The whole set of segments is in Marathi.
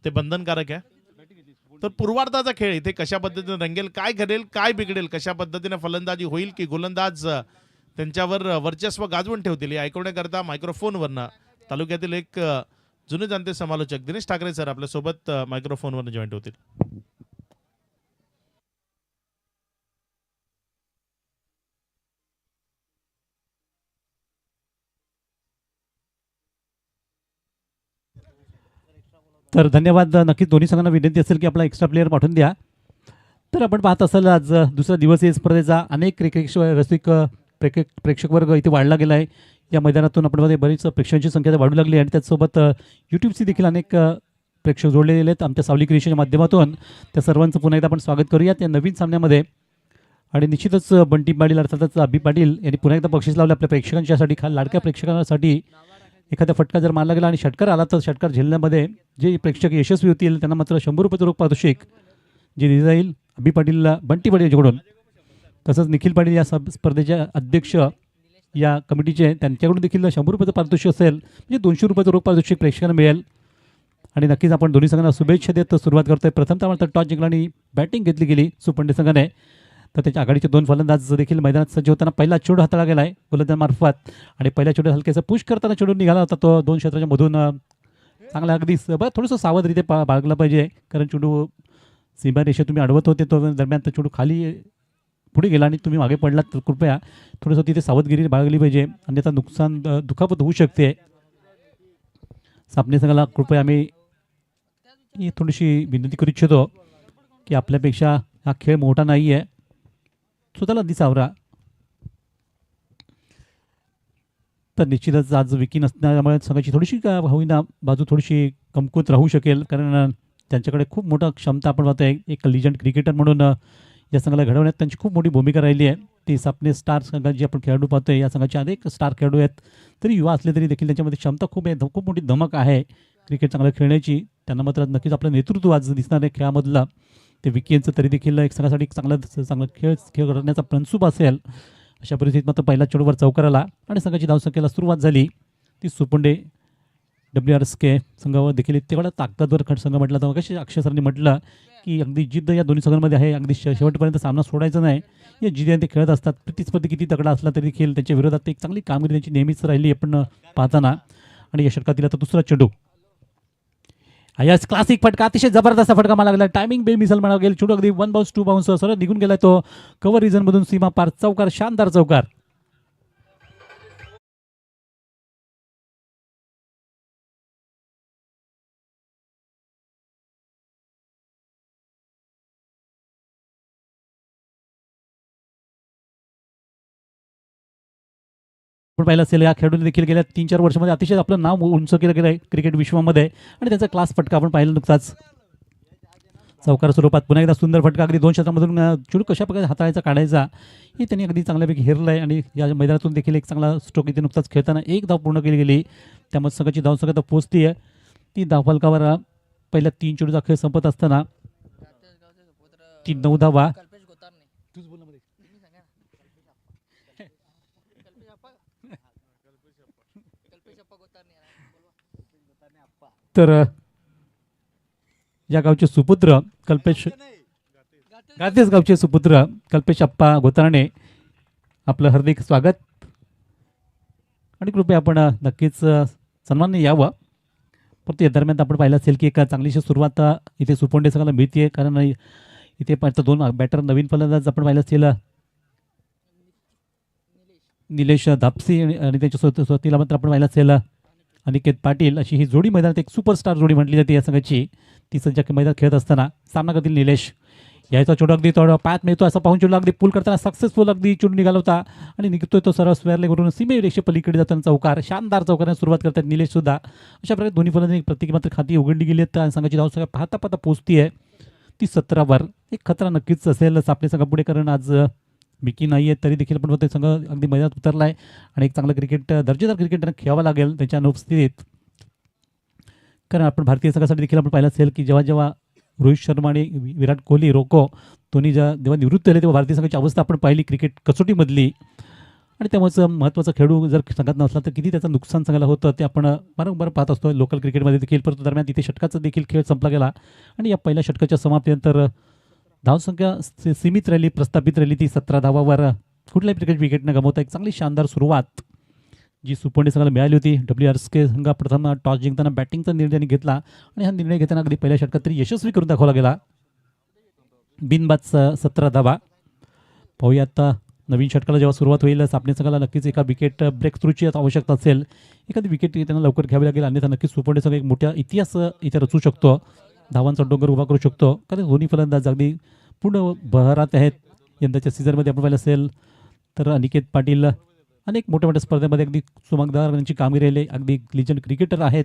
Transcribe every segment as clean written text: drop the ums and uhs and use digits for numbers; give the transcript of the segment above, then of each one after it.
ते बंधनकारक आहे. तर पूर्वार्धाचा खेळ इथे कशा पद्धतीने रंगेल, काय घडेल, काय बिघडेल, कशा पद्धतीने फलंदाजी होईल की गोलंदाज त्यांच्यावर वर्चस्व गाजवून ठेवतील हे ऐकवण्याकरता मायक्रोफोनवरनं तालुक्यातील एक जुने जाणते समालोचक दिनेश ठाकरे सर आपल्यासोबत मायक्रोफोनवरनं जॉईंट होतील. तर धन्यवाद. नक्कीच दोन्ही संघांना विनंती असेल की आपला एक्स्ट्रा प्लेअर पाठवून द्या. तर आपण पाहत असाल आज दुसरा दिवस आहे स्पर्धेचा. अनेक क्रिकेट रसिक प्रेक्षक वर्ग इथे वाढला गेला आहे. या मैदानातून आपण बरीच प्रेक्षकांची संख्या वाढू लागली आणि त्याचसोबत यूट्यूबची देखील अनेक प्रेक्षक जोडले गेले आहेत आमच्या सावली क्रिएशनच्या माध्यमातून. त्या सर्वांचं पुन्हा एकदा आपण स्वागत करूयात या नवीन सामन्यामध्ये. आणि निश्चितच बंटी पाटील अर्थातच अभि पाटील यांनी पुन्हा एकदा बक्षीस लावलं आपल्या प्रेक्षकांच्यासाठी. लाडक्या प्रेक्षकांसाठी एखादा फटका जर मारला गेला आणि षटकार आला तर षटकार झेलण्यामध्ये जे प्रेक्षक यशस्वी होतील त्यांना मात्र 100 रुपये रोख पारितोषिक जे दिले जाईल अभि पाटीलला, बंटी पाटील यांच्याकडून. तसंच निखिल पाटील या स्पर्धेचे अध्यक्ष या कमिटीचे, त्यांच्याकडून देखील 100 रुपयाचं पारितोषिक असेल. म्हणजे 200 रुपयाचं रोख पारितोषिक प्रेक्षकांना मिळेल. आणि नक्कीच आपण दोन्ही संघांना शुभेच्छा देत सुरुवात करतोय. प्रथमतः मात्र टॉस जिंकला आणि बॅटिंग घेतली गेली सुपंडे संघाने. तर त्याच्या आघाडीचे 2 फलंदाज देखील मैदानात सज्ज होताना पहिला चेंडू हाताळला गेला आहे गोलंदाजामार्फत आणि पहिल्या चेंडू हलक्याचा पुश करताना चेंडू निघाला होता तो 2 क्षेत्राच्या मधून. चांगला अगदी थोडंसं सावधरित्या बाळगला पाहिजे कारण चेंडू सीमारेषा तुम्ही अडवत होते तो दरम्यान तर चेंडू खाली पुढे गेला आणि तुम्ही मागे पडलात तर कृपया थोडंसं तिथे सावधगिरी बाळगली पाहिजे अन्यथा नुकसान दुखापत होऊ शकते. सामने संघाला कृपया आम्ही ही थोडीशी विनंती करू इच्छितो की आपल्यापेक्षा हा खेळ मोठा नाही आहे, स्वतःला दिसावरा. तर निश्चितच आज विकी नसल्यामुळे संघाची थोडीशी का होईना बाजू थोडीशी कमकुवत राहू शकेल कारण त्यांच्याकडे खूप मोठा क्षमता आपण पाहतोय. एक लिजंड क्रिकेटर म्हणून या संघाला घडवण्यात त्यांची खूप मोठी भूमिका राहिली आहे. ती सापने स्टार संघात जे आपण खेळाडू पाहतोय या संघाचे अनेक स्टार खेळाडू आहेत. तरी युवा असले तरी देखील त्यांच्यामध्ये क्षमता खूप आहे, खूप मोठी धमक आहे क्रिकेट चांगलं खेळण्याची. त्यांना मात्र नक्कीच आपलं नेतृत्व आज दिसणार आहे खेळामधला. ते विकी यांचं तरी देखील एक संघासाठी चांगला खेळ करण्याचा मनसूबा असेल. अशा परिस्थितीत मात्र पहिला चेंडूवर चौकार आला आणि संघाची धावसंख्येला सुरुवात झाली. ती सुपंडे WRSK संघावर देखील तेवढा ताकदवर संघ म्हटला तर कशी अक्षय सरांनी म्हटलं की अगदी जिद्द या दोन्ही संघांमध्ये आहे. अगदी शेवटपर्यंत सामना सोडायचा नाही या जिद्दीने ते खेळत असतात. प्रतिस्पर्धी किती तगडा असला तरी देखील त्यांच्या विरोधात एक चांगली कामगिरी त्यांची नेहमीच राहिली आपण पाहताना. आणि या षटकातील आता दुसरा चेंडू याच क्लासिक फटका, अतिशय जबरदस्त फटका मला लागला. टायमिंग बेमिसल म्हणावं गेलं. चेंडू अगदी 1 बाउन्स 2 बाउन्स सरळ निघून गेलाय तो कव्हर रिजन मधून सीमा पार. चौकार, शानदार चौकार. आपण पाहिलं असेल या खेळाडूने देखील गेल्या 3-4 वर्षामध्ये अतिशय आपलं नाव उंच केलं गेलं आहे क्रिकेट विश्वामध्ये आणि त्यांचा क्लास फटका आपण पाहिला नुकताच. चौकार स्वरूपात पुन्हा एकदा सुंदर फटका अगदी 2 क्षेत्रामधून चेंडू कशा प्रकारे हाताळायचा काढायचा हे त्यांनी अगदी चांगल्यापैकी हेरलं आहे. आणि या मैदानातून देखील एक चांगला स्ट्रोक इथे नुकताच खेळताना एक धाव पूर्ण केली गेली. त्यामुळे संघाची धावसंख्या पोहोचती आहे. ती धावफलकावर पहिल्या 3 चेंडूचा खेळ संपत असताना ती 9 धावा. तर या गावचे सुपुत्र गातेच गावचे सुपुत्र कल्पेश अप्पा गोतारणे आपलं हार्दिक स्वागत आणि कृपया आपण नक्कीच सन्मानने यावं. परंतु या दरम्यान आपण पाहिलं असेल की एक चांगलीशी सुरुवात इथे सुपोंडे संघाला मिळते कारण इथे 2 बॅटर नवीन फलंदाज आपण पाहिलं असेल निलेश धापसी आणि त्याच्या स्वतःला मात्र आपण पाहिलं असेल अनिकेत पाटील. अशी ही जोडी मैदानात एक सुपरस्टार जोडी म्हटली जाते या संघाची. ती सध्या मैदानात खेळत असताना सामना करतील निलेश. यायचा चेंडू अगदी थोडा पायात मिळतो असं पाहून चेंडू अगदी पूल करताना सक्सेसफुल अगदी चेंडू निघाला होता आणि निघतोय तो सरळ स्क्वेअर लेगवरून सीमेरेषे पलीकडे जाताना चौकार. शानदार चौकाराने सुरुवात करतात निलेश सुद्धा. अशा प्रकारे दोन्ही फलंदाजांनी प्रत्येकी मात्र खाती उघडली गेली आहेत. संघाची धावसंख्या पाहता पाहता पोहोचती आहे ती 17वर. एक खतरा नक्कीच असेल आपल्या संघापुढे कारण आज विकी नाही आहे तरी देखील पण ते संघ अगदी मैदानात उतरला आहे आणि एक चांगलं क्रिकेट दर्जेदार क्रिकेट त्यांना खेळावं लागेल त्यांच्या अनुपस्थितीत. कारण आपण भारतीय संघासाठी देखील आपण पाहिलं असेल की जेव्हा रोहित शर्मा आणि विराट कोहली रोको दोन्ही जेव्हा निवृत्त झाले तेव्हा भारतीय संघाची अवस्था आपण पाहिली क्रिकेट कसोटीमधली. आणि त्यामुळेच महत्त्वाचा खेळू जर संघात नसला तर किती त्याचं नुकसान सांगायला होतं ते आपण वारंवार पाहत असतो लोकल क्रिकेटमध्ये देखील. परंतु दरम्यान तिथे षटकाचा देखील खेळ संपला गेला आणि या पहिल्या षटकाच्या समाप्तीनंतर धावसंख्या सीमित राहिली, प्रस्थापित राहिली ती 17 धावावर. कुठल्याही क्रिकेट विकेटनं गमवता एक चांगली शानदार सुरुवात जी सुपंडी संघाला मिळाली होती. WRSK संघ प्रथम टॉस जिंकताना बॅटिंगचा निर्णय घेतला आणि हा निर्णय घेताना अगदी पहिल्या षटकात तरी यशस्वी करून दाखवला गेला. बिनबाद 17 धावा. पाहूया आता नवीन षटकाला जेव्हा सुरुवात होईल सापणे संघाला नक्कीच एका विकेट ब्रेक थ्रूची आवश्यकता असेल. एखादी विकेट त्यांना लवकर घ्यावी लागेल, अन्यथा नक्कीच सुपंडी संघ एक मोठा इतिहास इथे रचू शकतो, धावांचा डोंगर उभा करू शकतो. कारण दोन्ही फलंदाज अगदी पूर्ण बहरात आहेत. यंदाच्या सीझनमध्ये आपण पाहिलं असेल तर अनिकेत पाटील अनेक मोठ्या मोठ्या स्पर्धेमध्ये अगदी चमकदार त्यांची कामगिरी राहिली. अगदी लिजंड क्रिकेटर आहेत.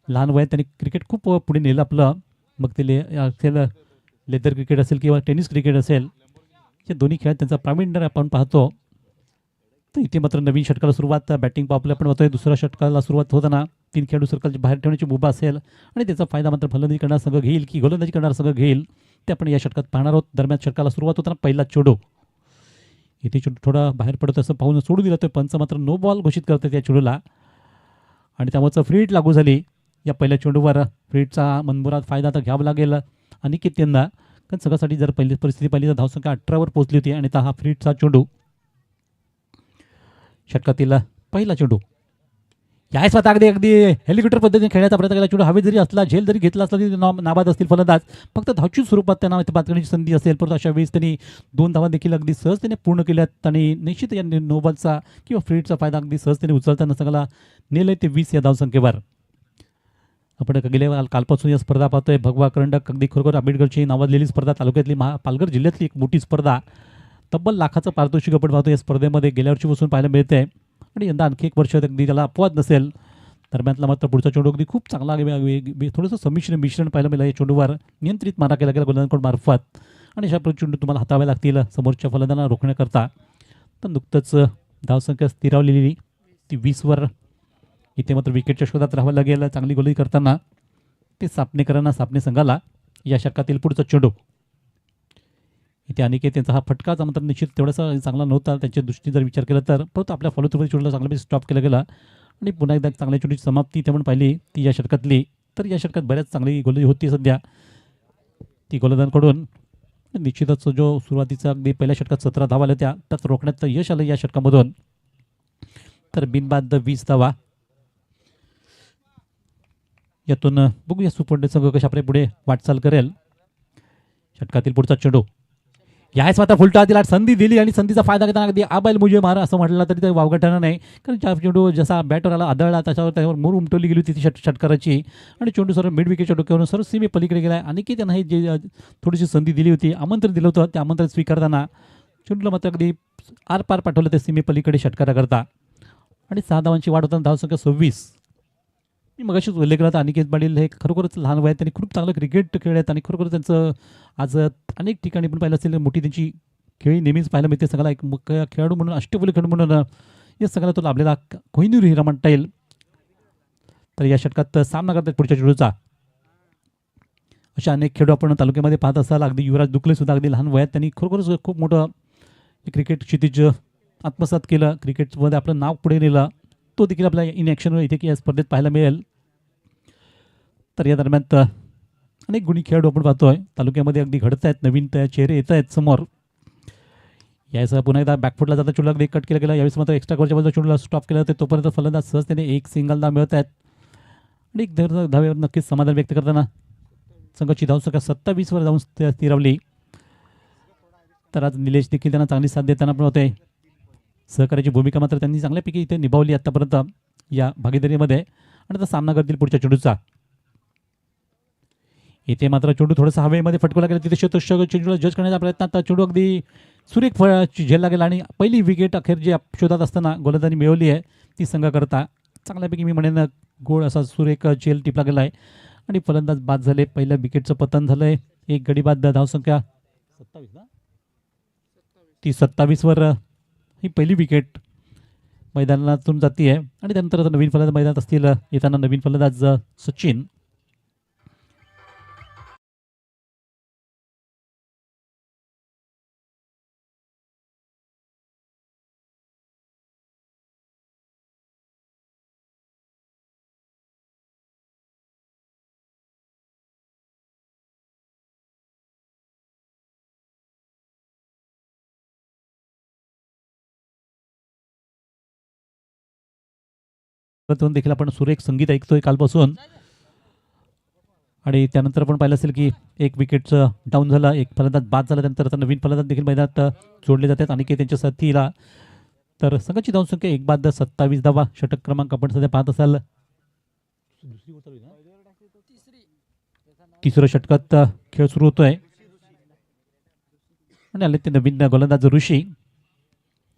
लहान वयात त्यांनी क्रिकेट खूप पुढे नेलं आपलं. मग ते असेल लेदर क्रिकेट असेल किंवा टेनिस क्रिकेट असेल, या दोन्ही खेळात त्यांचा प्रावीण्य आपण पाहतो. तर इथे मात्र नवीन षटकाला सुरुवात बॅटिंग पावले आपण पाहतोय. दुसऱ्या षटकाला सुरुवात होताना 3 खेळाडू सर्कलच्या बाहेर ठेवण्याची मुभा असेल आणि त्याचा फायदा मात्र फलंदाजी करणारा संघ घेईल की गोलंदाजी करणारा संघ घेईल ते आपण या षटकात पाहणार आहोत. दरम्यान षटकाला सुरुवात होताना पहिला चेंडू इथे चेंडू थोडा बाहेर पडत असं पाहून सोडून दिला. तो पंच मात्र नो बॉल घोषित करते त्या चेंडूला आणि त्यामुळे फ्री हिट लागू झाली. या पहिल्या चेंडूवर फ्री हिटचा मनमुराद फायदा तर घ्यावा लागेल अनिकेत यांना, कारण सगळ्यासाठी जर पहिली परिस्थिती पाहिली तर धावसंख्या 18वर पोहोचली होती आणि हा फ्री हिटचा चेंडू षटकातील पहिला चेंडू. याय स्वतः अगदी हेलिकॉप्टर पद्धतीने खेळण्याचा प्रयत्न केला. चेंडू हवेत जरी असला, झेल जरी घेतला असला तरी नाबाद असतील फलंदाज. फक्त धावची स्वरूपात त्यांना बाद करण्याची संधी असेल, परंतु अशा वेळेस त्यांनी 2 धावा देखील अगदी सहजतेने पूर्ण केल्यात आणि निश्चित या नोबॉलचा किंवा फ्री हिटचा फायदा अगदी सहजतेने उचलताना संघाला नेलंय ते 20 या धावसंख्येवर. आपण गेल्या कालपासून या स्पर्धा पाहतोय. भगवा करंडक अगदी खरोखर आंबेडकरची नावाजलेली स्पर्धा, तालुक्यातली पालघर जिल्ह्यातली एक मोठी स्पर्धा. तब्बल लाखाचं पारितोषिक आपण पाहतो या स्पर्धेमध्ये गेल्या वर्षीपासून पाहायला मिळते आणि यंदा आणखी एक वर्ष अगदी त्याला अपवाद नसेल. दरम्यानला मात्र पुढचा चेंडू अगदी खूप चांगला थोडंसं मिश्रण पाहायला मिळालं. या चेंडूवर नियंत्रित मारा केला गेला गोलंदाजांकडून मार्फत आणि अशा चेंडू तुम्हाला हातावे लागतील समोरच्या फलंदाजांना रोखण्याकरता. तर नुकतंच धावसंख्या स्थिरावलेली ती 20वर. इथे मात्र विकेटच्या शोधात राहावं लागेल. चांगली गोलंदाजी करताना ते सापणे संघाला या षटकातील पुढचा चेंडू. इथे अनिकेत त्यांचा हा फटकाचा मात्र निश्चित तेवढासा चांगला नव्हता त्यांच्या दृष्टीने जर विचार केला तर, परंतु आपल्या फॉलो थ्रूमध्ये चेंडूला चांगल्यापैकी स्टॉप केला गेला आणि पुन्हा एकदा चांगल्या चेंडूची समाप्ती इथे आपण पाहिली ती या षटकातली. तर या षटकात बऱ्याच चांगली गोलंदाजी होती सध्या ती गोलंदाजांकडून. निश्चितच जो सुरुवातीचा अगदी पहिल्या षटकात 17 धावा आल्या त्या त्याच रोखण्यात यश आलं या षटकामधून. तर बिनबाद 20 धावा. यातून बघूया सुपंडी संघ कशाप्रकारे पुढे वाटचाल करेल. षटकातील पुढचा चेंडू याच मात्र फुलटा दिला, संधी दिली आणि संधीचा फायदा घेताना अगदी आबाईल मुजे मारा असं म्हटलं तरी ते वावगं ठरणार नाही, कारण ज्या चेंडू जसा बॅटवर आला आदळला त्याच्यावर मूर उमटवली गेली होती ती षटकाराची आणि चेंडू सर्व मिड विकेटच्या डोक्यावरून सर्व सीमे पलीकडे गेला. आणि की त्यांना हे जे थोडीशी संधी दिली होती, आमंत्रण दिलं होतं, त्या आमंत्रण स्वीकारताना चेंडूला मात्र अगदी आरपार पाठवलं ते सीमे पलीकडे षटकाराकरता आणि 6 धावांची वाढ होताना धावसंख्या 26. मी मगाशीच उल्लेख केला होता अनिकेत पाटील हे खरोखरच लहान वयात त्यांनी खूप चांगलं क्रिकेट खेळत आणि खरोखर त्यांचं आज अनेक ठिकाणी पण पाहिलं असेल मोठी त्यांची खेळी नेहमीच पाहायला मिळते. सगळा एक खेळाडू म्हणून अष्टपैलू खेळाडू म्हणून या सगळ्याला तो लाभलेला कोहिनूर हिरा म्हणता येईल. तर या षटकात सामना करतात पुढच्या चेंडूचा. अशा अनेक खेळाडू आपण तालुक्यामध्ये पाहत असाल. अगदी युवराज दुखले सुद्धा अगदी लहान वयात त्यांनी खरोखरच खूप मोठं क्रिकेट क्षितिज आत्मसात केलं, क्रिकेटमध्ये आपलं नाव पुढे नेलं. तो देखील आपल्या इन ॲक्शनवर इथे की या स्पर्धेत पाहायला मिळेल. तर या दरम्यान अनेक गुणी खेळाडू आपण पाहतोय तालुक्यामध्ये अगदी घडत आहेत, नवीन चेहरे येत आहेत समोर. यासह पुन्हा एकदा बॅकफुटला जाता चेंडूला अगदी कट केला गेला. यावेळेस मात्र एक्स्ट्रा कव्हरच्या बाजूला चेंडूला स्टॉप केला जाते. तोपर्यंत फलंदाज सहज त्याने एक सिंगल धाव मिळत आहेत आणि एक धावेवर नक्कीच समाधान व्यक्त करताना संघाची धावसंख्या 27वर जाऊन स्थिरावली. तर आज निलेश देखील त्यांना चांगली साथ देताना पण होते. सहकार्याची भूमिका मात्र त्यांनी चांगल्यापैकी इथे निभावली आतापर्यंत या भागीदारीमध्ये. आणि आता सामना करतील पुढच्या चेंडूचा. इथे मात्र चेंडू थोडासा हवेमध्ये फटकवला गेला. तिथे चेंडूला जज करण्याचा प्रयत्न, आता चेंडू अगदी सुरेख झेलला गेला आणि पहिली विकेट अखेर जी शोधात असताना गोलंदाजी मिळवली आहे ती संघाकरता चांगल्यापैकी मी म्हणेन गोळ असा सुरेख झेल टिपला गेला आहे आणि फलंदाज बाद झाले. पहिल्या विकेटचं पतन झालंय. एक गडी बाद. धावसंख्या 27 ना ती 27वर ही पहिली विकेट मैदानातून जाती आहे आणि त्यानंतर नवीन फलंदाज मैदानात असतील. येताना नवीन फलंदाज सचिन. त्यातून देखील आपण सुरेख संगीत ऐकतोय कालपासून. आणि त्यानंतर आपण पाहिलं असेल की एक विकेटचं डाऊन झालं, एक फलंदाज बाद झाला. त्यानंतर आता नवीन फलंदाज देखील मैदानात जोडले जातात आणि त्यांच्या साथीला. तर संघाची धावसंख्या 1 बाद 27 धावा. षटक क्रमांक आपण सध्या पाहत असाल तिसऱ्या षटकात खेळ सुरू होतोय आणि आले ते नवीन गोलंदाज ऋषी.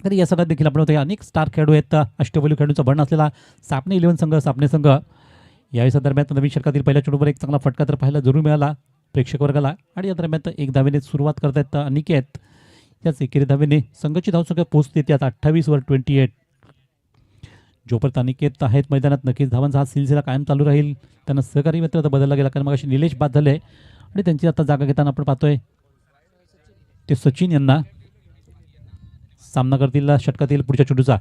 तर या सगळ्यात देखील आपण अनेक स्टार खेळाडू आहेत. अष्टपैलू खेळाडूंचा बंड असलेला सापणे 11 संघ, सापणे संघ यावेळी दरम्यान नवीन षटकातील पहिल्या चेंडूवर एक चांगला फटका तर पाहायला जरूर मिळाला प्रेक्षक वर्गाला. आणि या दरम्यान एक धावेने सुरुवात करतायत अनिकेत. त्याच एकेरी धावेने संघाची धावसंख्या पोहोचते त्यात 28वर 28. जोपर्यंत अनिकेत आहेत मैदानात नक्कीच धावांचा हा सिलसिला कायम चालू राहील. त्यांना सहकारी मित्र आता बदलला गेला, कारण मग अशी निलेश बाद झाले आणि त्यांची आता जागा घेताना आपण पाहतोय ते सचिन यांना. सामना करतील षटकातील पुढच्या चेंडूचा.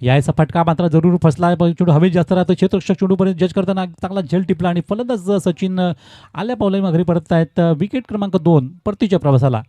यायचा फटका मात्र जरूर फसला. चेंडू हवेत जास्त राहतो. क्षेत्ररक्षक चेंडूपर्यंत जज करताना चांगला झेल टिपला आणि फलंदाज सचिन आल्या पावलाही माघारी परत आहेत. विकेट क्रमांक 2 परतीच्या प्रवासाला.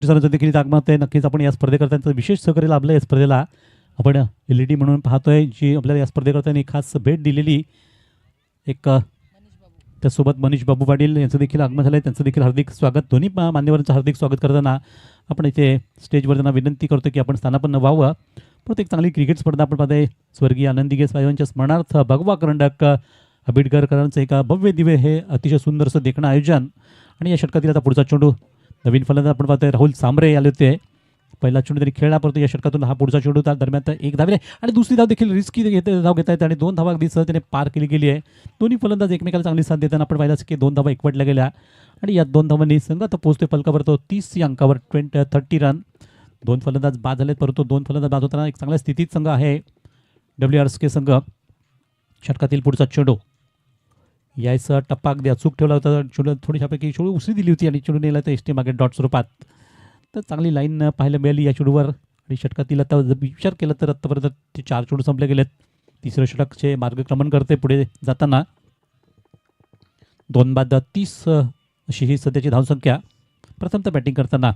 देखील आगमन आहे. नक्कीच आपण या स्पर्धेकर्त्यांचं विशेष सहकार्य लाभलं. या स्पर्धेला आपण LED म्हणून पाहतोय, जी आपल्याला या स्पर्धेकर्त्यांनी खास भेट दिलेली. एक त्यासोबत मनीष बाबू पाटील यांचं देखील आगमन झालं आहे. त्यांचं देखील हार्दिक स्वागत. दोन्ही मान्यवरांचं हार्दिक स्वागत करताना आपण इथे स्टेजवर त्यांना विनंती करतो की आपण स्थानापन्न व्हावं. परत एक चांगली क्रिकेट स्पर्धा आपण पाहतोय. स्वर्गीय आनंदी साहेबांच्या स्मरणार्थ भगवा करंडक आंबेडकरांचं एक भव्य दिव्य हे अतिशय सुंदरसं देखणं आयोजन. आणि या षटकातील आता पुढचा चेंडू नवीन फलंदाज आपण पाहतोय राहुल सांबरे आले होते. पहिला चेंडू तरी खेळला, परंतु या षटकातून हा पुढचा चेंडू त्या दरम्यान एक धावेने आणि दुसरी धाव देखील रिस्की धाव घेता येते आणि 2 धावा अगदी सहज त्याने पार केली गेली आहे. दोन्ही फलंदाज एकमेकाला चांगली साथ देताना आपण पाहिलं की 2 धावा एकवटल्या गेल्या आणि या 2 धावांनी संघ आता पोहोचतोय फलकावर तो 30 या अंकावर 30 रन. 2 फलंदाज बाद झालेत, परंतु 2 फलंदाज बाद होताना एक चांगल्या स्थितीत संघ आहे WRSK संघ. षटकातील पुढचा चेंडू यायचा टप्पा अगदी अचूक ठेवला होता. चेंडू थोडीशापैकी चेंडू उसरी दिली होती आणि चेंडू नेला तर एसटी मागे डॉट स्वरूपात. तर चांगली लाईन पाहायला मिळाली या चेंडूवर. आणि षटकातील आता जर विचार केला तर आत्तापर्यंत ते 4 चेंडू संपले गेलेत. तिसरं षटकचे मार्गक्रमण करते पुढे जाताना. 2 बाद 30 अशी ही सध्याची धावसंख्या. प्रथमतः बॅटिंग करताना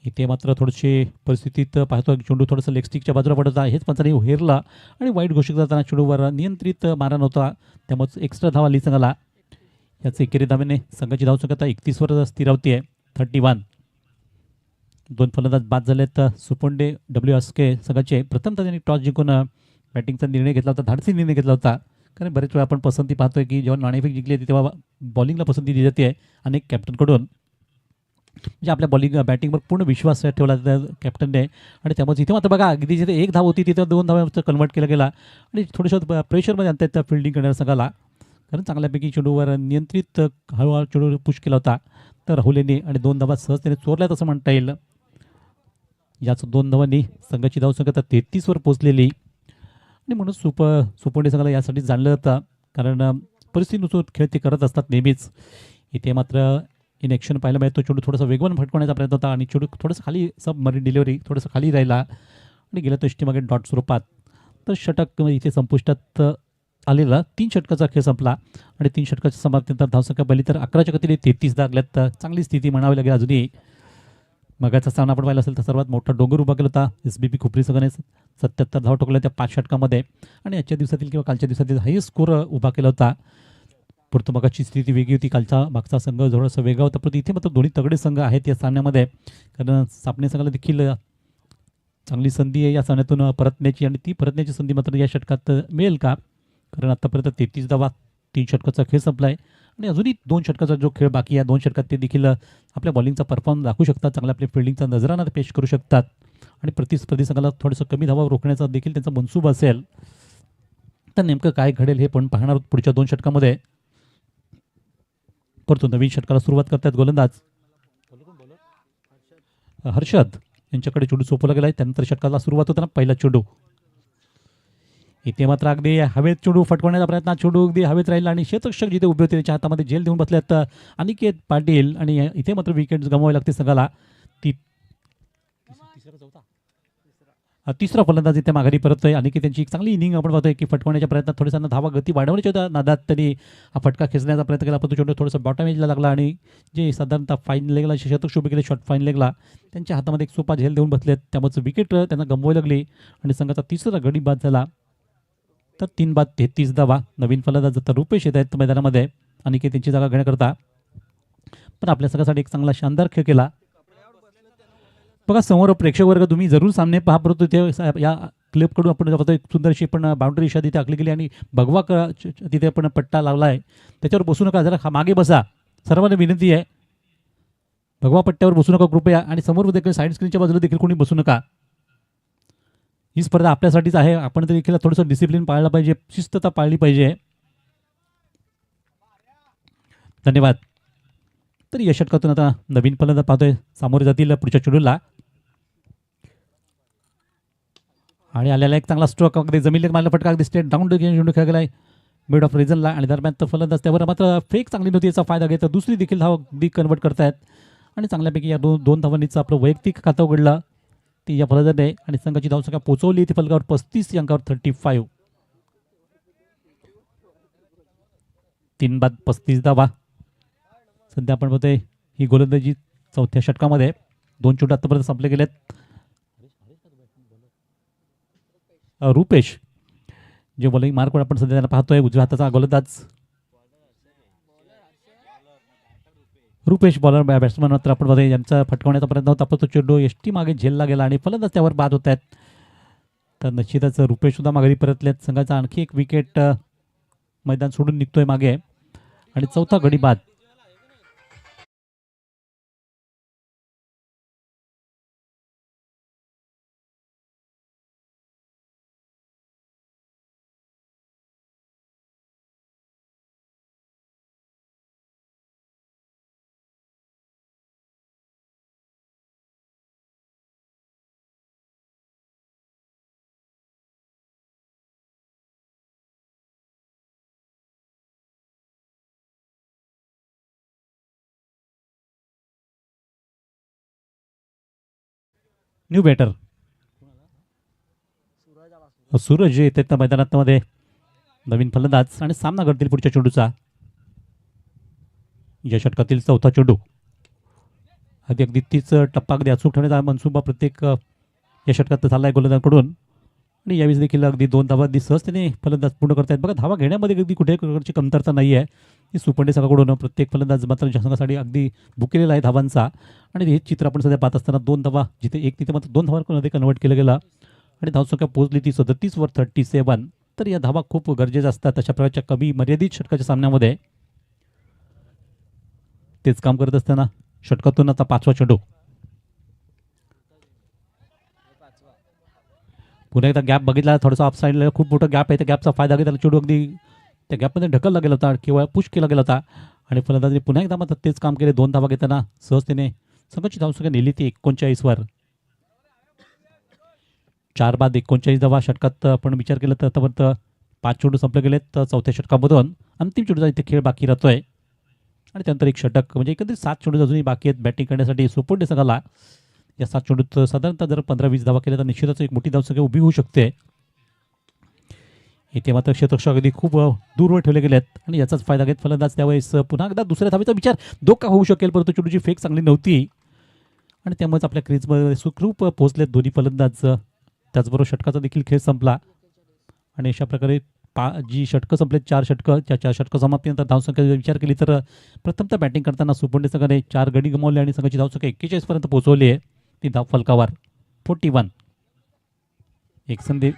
इथे मात्र थोडीशी परिस्थितीत पाहतो चेंडू थोडंसं लेगस्टिकच्या बाजूला पडत आहे. हेच पंचाने हेरला आणि वाईट घोषित करताना चेंडूवर नियंत्रित मारा नव्हता, त्यामुळे एक्स्ट्रा धाव आली संघाला. याच एकेरी धावेने संघाची धावसंख्या आता 31वर स्थिरावती आहे 31. 2 फलंदाज बाद झालेत. सुपोंडे WRSK संघाचे प्रथमतः त्यांनी टॉस जिंकून बॅटिंगचा निर्णय घेतला होता, धाडसी निर्णय घेतला होता. कारण बरेच वेळा आपण पसंती पाहतोय की जेव्हा नाणेफेक जिंकली होती तेव्हा बॉलिंगला पसंती दिली जाते अनेक कॅप्टनकडून. म्हणजे आपल्या बॅटिंगवर पूर्ण विश्वास ठेवला कॅप्टनने आणि त्यामुळे इथे मात्र बघा अगदी जिथे 1 धाव होती तिथे 2 धावांचं कन्वर्ट केला गेला आणि थोडंसं प्रेशरमध्ये आणता येतं फिल्डिंग करणाऱ्या संघाला. कारण चांगल्यापैकी चेंडूवर नियंत्रित हळूहळू चेंडू पुश केला होता तर राहुल यांनी आणि 2 धावा सहज त्याने चोरल्यात असं म्हणता येईल. याच 2 धावांनी संघाची धावसंख्या आता 33वर पोहोचलेली आणि म्हणून सुपोंडे संघाला यासाठी जाणलं जातं, कारण परिस्थितीनुसार खेळ ते करत असतात नेहमीच. इथे मात्र इन ॲक्शन पाहायला मिळतो. चेंडू थोडंसं वेगवान फटकवण्याचा प्रयत्न होता आणि चेंडू थोडंसं खाली सबमरीन डिलिव्हरी थोडंसं खाली राहिला आणि गेला तो एसटी मागे डॉट स्वरूपात. तर षटक इथे संपुष्टात आलेला. 3 षटकाचा खेळ संपला आणि 3 षटकाच्या समाप्तीनंतर धावसंख्या पहिली तर 11च्या गतीने 33 लागल्यात. चांगली स्थिती म्हणावी लागेल अजूनही. मगाचा सामना आपण पाहिला असेल तर सर्वात मोठा डोंगर उभा केला होता SBP खुपरी संघाने. 77 धाव ठोकल्या त्या 5 षटकामध्ये आणि आजच्या दिवसातील किंवा कालच्या दिवसातील हायस्ट स्कोर उभा केला होता. परंतु मगाची स्थिती वेगळी होती. कालचा मागचा संघ थोडासा वेगळा होता, परंतु इथे मात्र दोन्ही तगडे संघ आहेत या सामन्यामध्ये. कारण सापणे संघाला देखील चांगली संधी आहे या सामन्यातून परतण्याची आणि ती परतण्याची संधी मात्र या षटकात मिळेल का? कारण आत्तापर्यंत 33 धावा 3 षटकाचा खेळ संपला आहे आणि अजूनही 2 षटकाचा जो खेळ बाकी आहे 2 षटकात ते देखील आपल्या बॉलिंगचा परफॉर्म दाखवू शकतात, चांगल्या आपल्या फिल्डिंगचा नजराना पेश करू शकतात आणि प्रतिस्पर्धी संघाला थोडंसं कमी धावा रोखण्याचा देखील त्यांचा मनसूबा असेल. तर नेमकं काय घडेल हे पण पाहणार आहोत पुढच्या 2 षटकामध्ये. परंतु नवीन षटकाला सुरुवात करतात गोलंदाज हर्षद यांच्याकडे चेंडू सोपवला गेलाय. त्यानंतर षटकाला सुरुवात होताना पहिला चेंडू इथे मात्र अगदी हवेत चेंडू फटकवण्याचा प्रयत्न, चेंडू अगदी हवेत राहिला आणि क्षेत्ररक्षक जिथे उभे होते त्याच्या हातामध्ये जेल देऊन बसल्यात अनिकेत पाटील आणि इथे मात्र विकेट गमवावे लागते संघाला. तिसरा फलंदाज इथे माघारी परततोय. अनिकेत त्यांची एक चांगली इनिंग आपण पाहतोय की फटकवण्याच्या प्रयत्नात थोडीसा धावा गती वाढवण्याच्या नादात त्यांनी हा फटका खेचण्याचा प्रयत्न केला, परंतु चेंडू थोडंसं बॉटम एजला लागला आणि जे साधारणतः फाईन लेगला शतक शोभे केले शॉर्ट फाईन लेगला त्यांच्या हातामध्ये एक सोपा झेल देऊन बसलेत. त्यामुळे विकेट त्यांना गमवावी लागली आणि संघाचा तिसरा गडी बाद झाला. तर 3 बाद 33 धावा. नवीन फलंदाज आता रुपेश येत आहेत मैदानामध्ये अनिकेत त्यांची जागा घेण्याकरता. पण आपल्या संघासाठी एक चांगला शानदार खेळ केला. बघा समोर प्रेक्षक वर्ग तुम्ही जरूर सामने पहा, परंतु तिथे या क्लिपकडून आपण बघतो एक सुंदरशी पण बाउंड्री इशा तिथे आखली गेली आणि भगवा तिथे आपण पट्टा लावला आहे. त्याच्यावर बसू नका, जरा मागे बसा. सर्वांना विनंती आहे भगवा पट्ट्यावर बसू नका कृपया. आणि समोर देखील साईड स्क्रीनच्या बाजूला देखील कोणी बसू नका. ही स्पर्धा आपल्यासाठीच आहे. आपण देखील थोडंसं डिसिप्लिन पाळलं पाहिजे, शिस्तता पाळली पाहिजे. धन्यवाद. तर या षटकातून आता नवीन फलंदाज पाहतोय सामोरे जातील पुढच्या चेंडूला आणि आलेला एक चांगला स्ट्रोक अगदी जमिनीला मारला फटका अगदी स्टेट डाऊन चेंडू खेळला गेलाय मिड ऑफ रिझनला आणि दरम्यान तर फलंदाज त्यावर मात्र फेक चांगली नव्हती, याचा फायदा घेत दुसरी देखील धाव अगदी कन्वर्ट करतायत आणि चांगल्यापैकी या दोन धावांनीचं आपलं वैयक्तिक खातं उघडलं ती या फलंदाजाने आणि संघाची धावसंख्या पोहोचवली ती फलकावर 35 अंकावर 35. 3 बाद 35 धावा. सध्या आपण बघतोय ही गोलंदाजी चौथ्या षटकामध्ये 2 चेंडू आतापर्यंत संपले गेलेत. रुपेश जे बॉलिंग मार्कवर आपण सध्या त्यांना पाहतोय उजव्या हाताचा गोलंदाज रुपेश बॉलर बॅट्समन मात्र आपण बघतोय यांचा फटकवण्याचा प्रयत्न होता, पण तो चेंडू एसटी मागे झेलला गेला आणि फलंदाज त्यावर बाद होत आहेत. तर निश्चितच रुपेश सुद्धा माघारी परतलेत. संघाचा आणखी एक विकेट मैदान सोडून निघतोय मागे आणि चौथा गडी बाद. न्यू बॅटर सूरज जे येतात त्या मैदानामध्ये नवीन फलंदाज आणि सामना करतील पुढच्या चेंडूचा. या षटकातील चौथा चेंडू अगदी तीच टप्पा अगदी अचूक ठेवण्याचा मनसुबा प्रत्येक या षटकात झाला आहे गोलंदाजाकडून आणि यावेळी देखील अगदी 2 धावा अगदी सहजतेने फलंदाज पूर्ण करतायत. बघा धावा घेण्यामध्ये अगदी कुठे प्रकारची कमतरता नाही आहे. ही सुपंडे संघाकडून प्रत्येक फलंदाज मात्र संघासाठी अगदी भुकेलेला आहे धावांचा आणि हे चित्र आपण सध्या पाहत असताना 2 धावा जिथे एक तिथे मात्र 2 धावांमध्ये कन्वर्ट केलं गेलं आणि धावसंख्या पोहोचली ती 37 वर 37. तर या धावा खूप गरजेच्या असतात अशा प्रकारच्या कमी मर्यादित षटकाच्या सामन्यामध्ये. तेच काम करत असताना षटकातून आता 5वा चेंडू पुन्हा एकदा गॅप बघितला थोडासा ऑफ साईडला खूप मोठा गॅप आहे. त्या गॅपचा फायदा घेतला चेंडू अगदी त्या गॅपमध्ये ढकलला गेला होता किंवा पुश केला गेला होता आणि फलंदाजाने पुन्हा एकदा मात्र तेच काम केले. 2 धावा घेताना सहजतेने संघाची धावसंख्या नेली ती 39 वर. 4 बाद 39 धावा. षटकात आपण विचार केला तर आतापर्यंत 5 चेंडू संपले गेलेत. तर चौथ्या षटकामधून अंतिम चेंडूचा इथे खेळ बाकी राहतोय आणि त्यानंतर एक षटक म्हणजे एकंदरीत 7 चेंडू अजूनही बाकी आहेत बॅटिंग करण्यासाठी सोपोंडे संघाला. या 7 चेंडूत साधारणतः जर 15-20 धावा केल्या तर निश्चितच एक मोठी धावसंख्या उभी होऊ शकते. इथे मात्र क्षेत्ररक्षक अगदी खूप दूरवर ठेवले गेलेत आणि याचाच फायदा घेत फलंदाज त्यावेळेस पुन्हा एकदा दुसऱ्या धावेचा विचार धोका होऊ शकेल, परंतु चेंडूची फेक चांगली नव्हती आणि त्यामुळेच आपल्या क्रीजमध्ये सुखरूप पोहोचलेत दोन्ही फलंदाज. त्याचबरोबर षटकाचा देखील खेळ संपला आणि अशा प्रकारे जी षटकं संपलेत 4 षटकं त्या 4 षटकं समाप्तीनंतर धावसंख्येचा विचार केली तर प्रथमतः बॅटिंग करताना सुपोंडे संघाने 4 गडी गमावले आणि संघाची धावसंख्या 41 पर्यंत पोहोचवली आहे. ती धाव फलकावर 41. एक संधी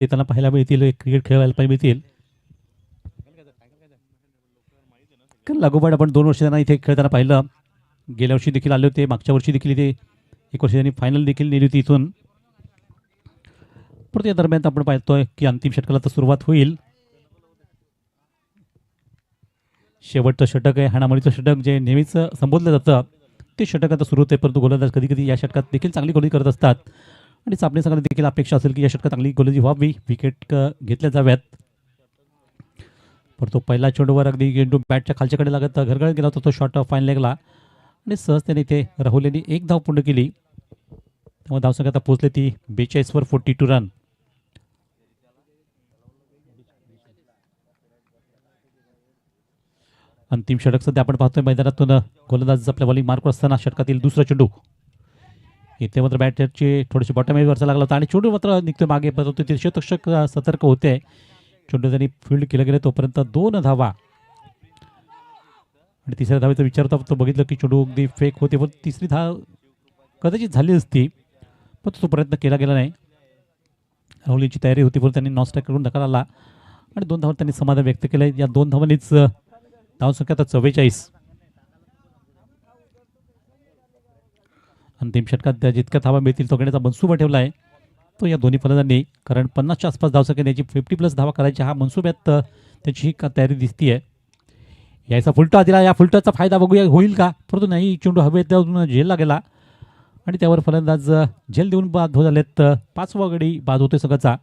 ते त्यांना पाहायला मिळतील, क्रिकेट खेळायला पाहायला मिळतील. कारण लागोपाठ आपण 2 वर्ष त्यांना इथे खेळताना पाहिलं. गेल्या वर्षी देखील आले होते, मागच्या वर्षी देखील इथे एक वर्षी त्यांनी फायनल देखील नेली होती इथून. परंतु या दरम्यान आपण पाहतोय की अंतिम षटकाला तर सुरुवात होईल. शेवटचं षटक आहे, हाणामारीचं षटक जे नेहमीच संबोधलं जातं ते षटक आता सुरू होते. परंतु गोलंदाज कधी कधी या षटकात देखील चांगली गोलंदाजी करत असतात आणि चापणे संघाला देखील अपेक्षा असेल की या षटकात चांगली गोलंदाजी व्हावी, विकेट घेतल्या जाव्यात. परंतु पहिला चेंडूवर अगदी चेंडू बॅटच्या खालच्याकडे लागत घरगळत गेला होता तो शॉट फाईन लेगला आणि सहजतेने इथे राहुल यांनी 1 धाव पूर्ण केली. त्यामुळे धावसंख्या आता पोहोचले ती 42 वर 42 रन. अंतिम षटक सध्या आपण पाहतोय मैदानातून गोलंदाज आपल्या बॉलिंग मार्कवर असताना षटकातील दुसरा चेंडू इथे मात्र बॅटरची थोडीशी बॉटम एजवरचा लागला होता आणि चेंडू मात्र निघतोय मागे. परंतु ते शतक सतर्क होते. चेंडू त्यांनी फील्ड केलं गेलं तोपर्यंत 2 धावा आणि तिसऱ्या धावेचा विचार होता. तो बघितलं की चेंडू अगदी फेक होते, पण तिसरी धाव कदाचित झाली असती पण तो प्रयत्न केला गेला नाही. राहुलीची तयारी होती पण त्यांनी नॉन स्ट्राईक करून नकार आला आणि 2 धावांवर त्यांनी समाधान व्यक्त केलं. या 2 धावांनीच धावसंख्या आता 44. अंतिम षटकात जितक्या धावा मिळतील तो घेण्याचा मनसुबा ठेवला आहे तो या दोन्ही फलंदाजांनी. कारण 50च्या आसपास धावसंख्या द्यायची, 50+ धावा करायची हा मनसुब्यात त्याची तयारी दिसतीये. याचा फुलटा दिला, या फुलटाचा फायदा बघूया होईल का, परंतु नाही. चेंडू हवेत झेलला गेला आणि त्यावर फलंदाज झेल देऊन बाद हो झालेत. 5वा गडी बाद होतोय संघाचा.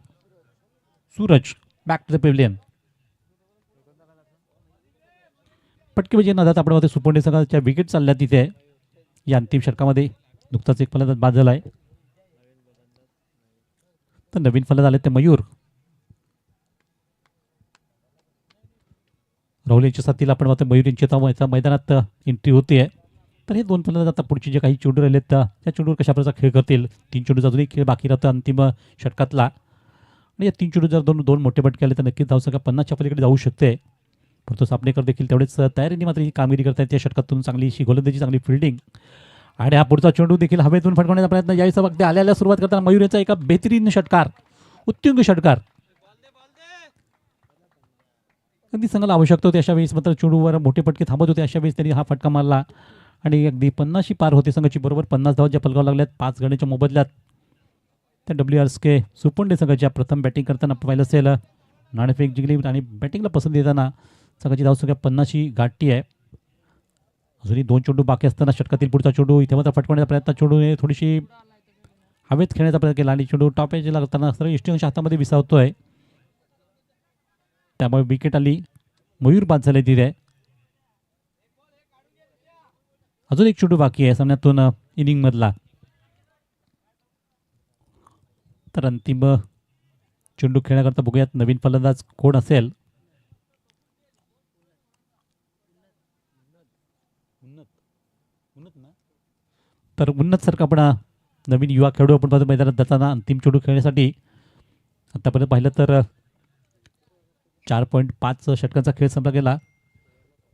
Suraj back to the pavilion. पटके म्हणजे नादात आपण पाहतो सुपोंडे संघाच्या विकेट चालल्या तिथे. या अंतिम षटकामध्ये नुकताच एक फलंदाज बाद झालाय. तर नवीन फलंदाज आले ते मयूर. राहुल यांच्या साथीला आपण पाहतो मयूर यांच्या मैदानात एंट्री होते. तर हे 2 फलंदाज आता पुढचे जे काही चेंडू राहिलेत त्या चेंडूवर कशा प्रकारचा खेळ करतील. 3 चेंडूचा अजूनही खेळ बाकी राहतो अंतिम षटकातला आणि या 3 चेंडू जर दोन मोठे फटके आले तर नक्कीच धावसंख्या 50च्या पलीकडे जाऊ शकते. परंतु सापणेकर देखील तेवढेच तयारीने मात्र ही कामगिरी करतायत. त्या षटकातून चांगली अशी गोलंदाजी, चांगली फिल्डिंग आणि हा पुढचा चेंडू देखील हवेतून फटकवण्याचा प्रयत्न. यावेळी वक्ती आल्याला सुरुवात करताना मयूर यांचा एका बेहतरीन षटकार, उत्तुंग षटकार. अगदी संघाला आवश्यकता होती अशा वेळेस मात्र चेंडूवर मोठे फटके थांबत होते. अशा वेळेस त्यांनी हा फटका मारला आणि अगदी 50शी पार होते संघाची. बरोबर 50 धावा ज्या फलकावर लागल्यात 5 गड्याच्या मोबदल्यात. त्या WRSK सुपोंडे संघाच्या प्रथम बॅटिंग करताना पाहिलं असेल नाणेफेक जिंकली आणि बॅटिंगला पसंत देताना संघाची धावसंख्या 50शी गाठती आहे. अजूनही 2 चेंडू बाकी असताना षटकातील पुढचा चेंडू इथे मात्र फटकवण्याचा प्रयत्न. चेंडूने थोडीशी हवेत खेळण्याचा प्रयत्न केला आणि चेंडू टॉप एजला लागताना सर्व यष्टींच्या हातामध्ये विसावतोय. त्यामुळे विकेट आली. मयूर बाद झाले तिथे. अजून एक चेंडू बाकी आहे सामन्यातून इनिंग मधला. तर अंतिम चेंडू खेळण्याकरता बघूयात नवीन फलंदाज कोण असेल. तर उन्नत सारखा आपण नवीन युवा खेळाडू आपण पाहतो मैदानात जाताना अंतिम चेंडू खेळण्यासाठी. आतापर्यंत पाहिलं तर 4.5 षटकांचा खेळ संपला गेला.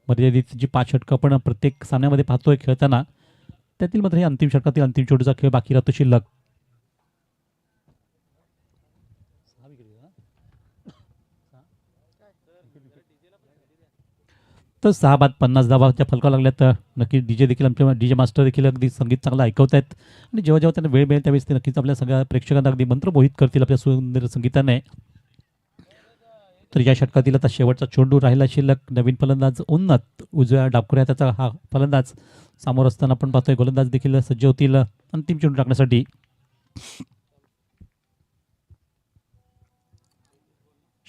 मर्यादित जी 5 षटकं आपण प्रत्येक सामन्यामध्ये पाहतोय खेळताना त्यातील मात्र हे अंतिम षटकातील अंतिम चेंडूचा खेळ बाकी राहतो शिल्लक. तर 6 बाद 50 धावाच्या फलकावर लागल्या. तर नक्कीच डीजे देखील आमच्या डीजे मास्टर देखील अगदी संगीत चांगलं ऐकवत आहेत आणि जेव्हा जेव्हा त्यांना वेळ मिळेल त्यावेळेस ते नक्कीच आपल्या सगळ्या प्रेक्षकांना अगदी मंत्रमोहित करतील आपल्या सुंदर संगीताने. तर या षटकातील आता शेवटचा चेंडू राहिला शिल्लक. नवीन फलंदाज उन्नत उजव्या डाबखुऱ्या त्याचा हा फलंदाज समोर असताना आपण पाहतोय गोलंदाज देखील सज्ज होतील अंतिम चेंडू टाकण्यासाठी.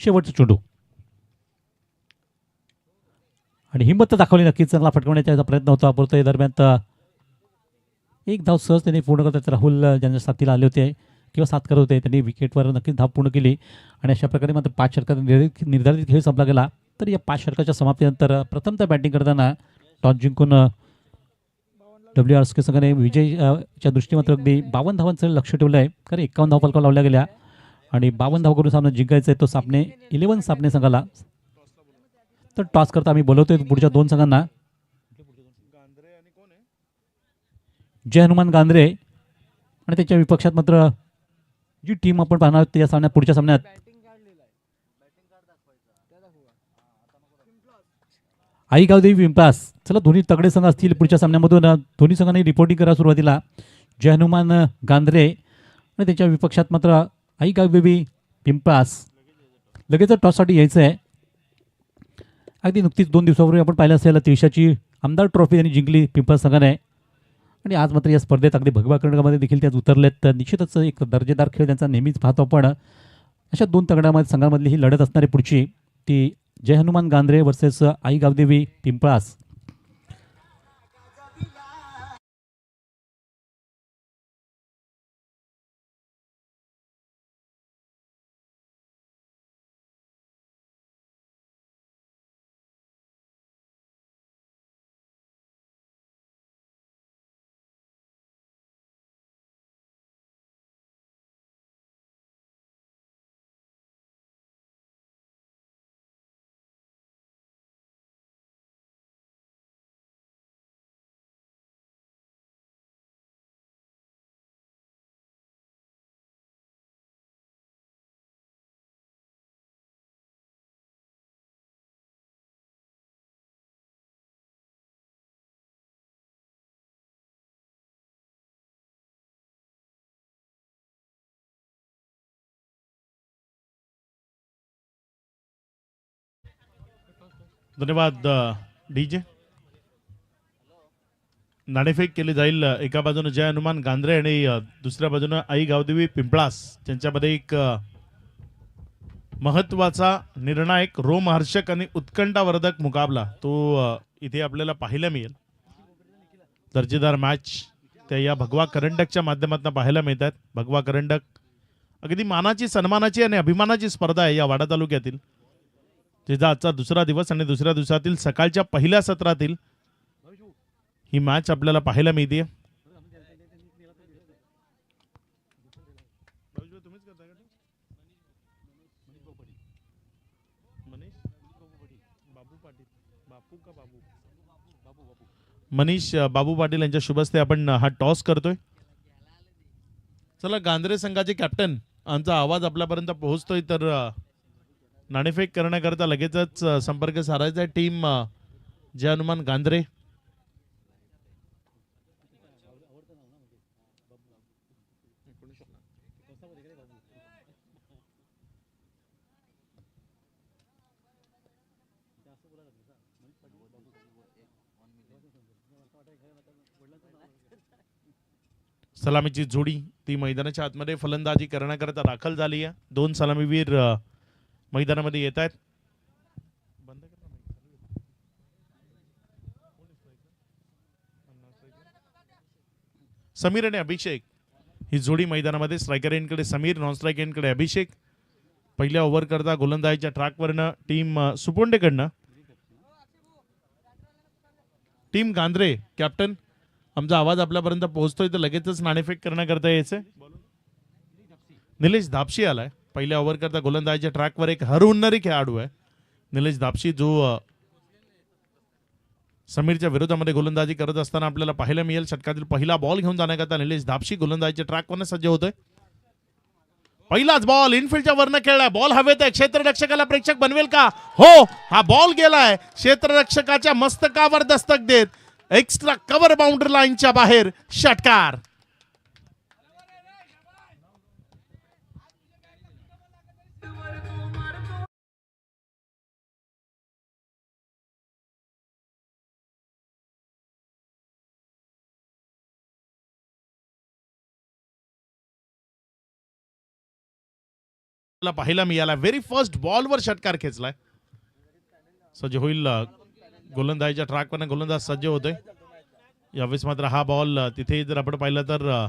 शेवटचा चेंडू आणि हिंमत दाखवली नक्कीच. चांगला फटकवण्याचा प्रयत्न होता. परंतु या दरम्यान 1 धाव सहज त्यांनी पूर्ण करतात. राहुल ज्यांच्या साथीला आले होते किंवा साथ करत होते त्यांनी विकेटवर नक्कीच धाव पूर्ण केली आणि अशा प्रकारे मात्र 5 षटकात निर्धारित खेळ संपला गेला. तर या 5 षटकाच्या समाप्तीनंतर प्रथमतः बॅटिंग करताना टॉस जिंकून WRSK संघाने विजयच्या दृष्टी मात्र अगदी 52 धावांचं लक्ष ठेवलं आहे. कारण 51 धाव फलकावर लावल्या गेल्या आणि 52 धाव करून सामना जिंकायचा आहे तो सामने 11 सामने संघाला. तर टॉस करता आम्ही बोलवतोय पुढच्या 2 संघांना. जय हनुमान गांद्रे आणि त्याच्या विपक्षात मात्र जी टीम आपण पाहणार आहोत या सामन्यात पुढच्या सामन्यात आई गावदेवी पिंपळास. चला दोन्ही तगडे संघ असतील पुढच्या सामन्यामधून. दोन्ही संघांनी रिपोर्टिंग करा सुरुवातीला. जय हनुमान गांधरे आणि त्याच्या विपक्षात मात्र आई गावदेवी पिंपळास. लगेच टॉससाठी यायचं आहे. अगदी नुकतीच 2 दिवसापूर्वी आपण पाहिलं असेल देशाची आमदार ट्रॉफी त्यांनी जिंकली पिंपळास संघाने आणि आज मात्र या स्पर्धेत अगदी भगवा कर्णकामध्ये देखील त्यात उतरलेत. तर निश्चितच एक दर्जेदार खेळ त्यांचा नेहमीच पाहतो आपण. अशा 2 तगड्यामध्ये संघांमधली ही लढत असणारी पुढची ती जय हनुमान गांधरे वर्सेस आई गावदेवी पिंपळास. धन्यवाद डीजे. नाणेफेक केली जाईल. एका बाजूने जय हनुमान गांधरे आणि दुसऱ्या बाजूने आई गावदेवी पिंपळास त्यांच्यामध्ये एक महत्वाचा निर्णायक रोमहर्षक आणि उत्कंठावर्धक मुकाबला तो इथे आपल्याला पाहायला मिळेल. दर्जेदार मॅच त्या या भगवा करंडकच्या माध्यमातून पाहायला मिळतात. भगवा करंडक अगदी मानाची सन्मानाची आणि अभिमानाची स्पर्धा आहे या वाडा तालुक्यातील. तिचा आजचा दुसरा दिवस आणि दुसऱ्या दिवसातील सकाळच्या पहिल्या सत्रातील ही मॅच आपल्याला पाहायला मिळते. मनीष बाबू पाटील यांच्या शुभ हस्ते आपण हा टॉस करतोय. चला गांधरे संघाचे कॅप्टन आमचा आवाज आपल्यापर्यंत पोहोचतोय तर नाणेफेक करण्याकरता लगेचच संपर्क साधायचा आहे टीम जय हनुमान गांधरे. सलामीची जोडी ती मैदानाच्या आतमध्ये फलंदाजी करण्याकरता दाखल झाली आहे. 2 सलामीवीर मैदानामध्ये येत आहेत. समीर आणि अभिषेक ही जोडी मैदानामध्ये. स्ट्रायकर एंडकडे समीर, नॉन स्ट्राईक एंडकडे अभिषेक. पहिल्या ओव्हर करता गोलंदाजीच्या ट्रॅकवरनं टीम सुपोंडेकडनं. टीम गांधरे कॅप्टन आमचा आवाज आपल्यापर्यंत पोहोचतोय तर लगेचच नाणेफेक करण्याकरता यायचंय. निलेश धापशी आलाय. पहिल्या ओव्हर करता गोलंदाजीच्या ट्रॅकवर एक हरहुन्नरी खेळाडू आहे निलेश धापशी जो समीरच्या विरोधामध्ये गोलंदाजी करत असताना आपल्याला पाहायला मिळेल. षटकातील पहिला बॉल घेऊन जाण्याकरता निलेश धापशी गोलंदाजीच्या ट्रॅकवरनं सज्ज होतोय. पहिलाच बॉल इनफिल्डच्या वरनं खेळलाय. बॉल हवेत आहे. क्षेत्ररक्षकाला प्रेक्षक बनवेल का? हो, हा बॉल गेलाय क्षेत्ररक्षकाच्या मस्तकावर दस्तक देत. एक्स्ट्रा कव्हर बाउंड्री लाईनच्या बाहेर षटकार. पाहायला मिळाला व्हेरी फर्स्ट बॉलवर षटकार खेचलाय. सज्ज होईल गोलंदाजीच्या ट्रॅकवर गोलंदाज सज्ज होतोय. यावेळेस मात्र हा बॉल तिथे जर आपण पाहिलं तर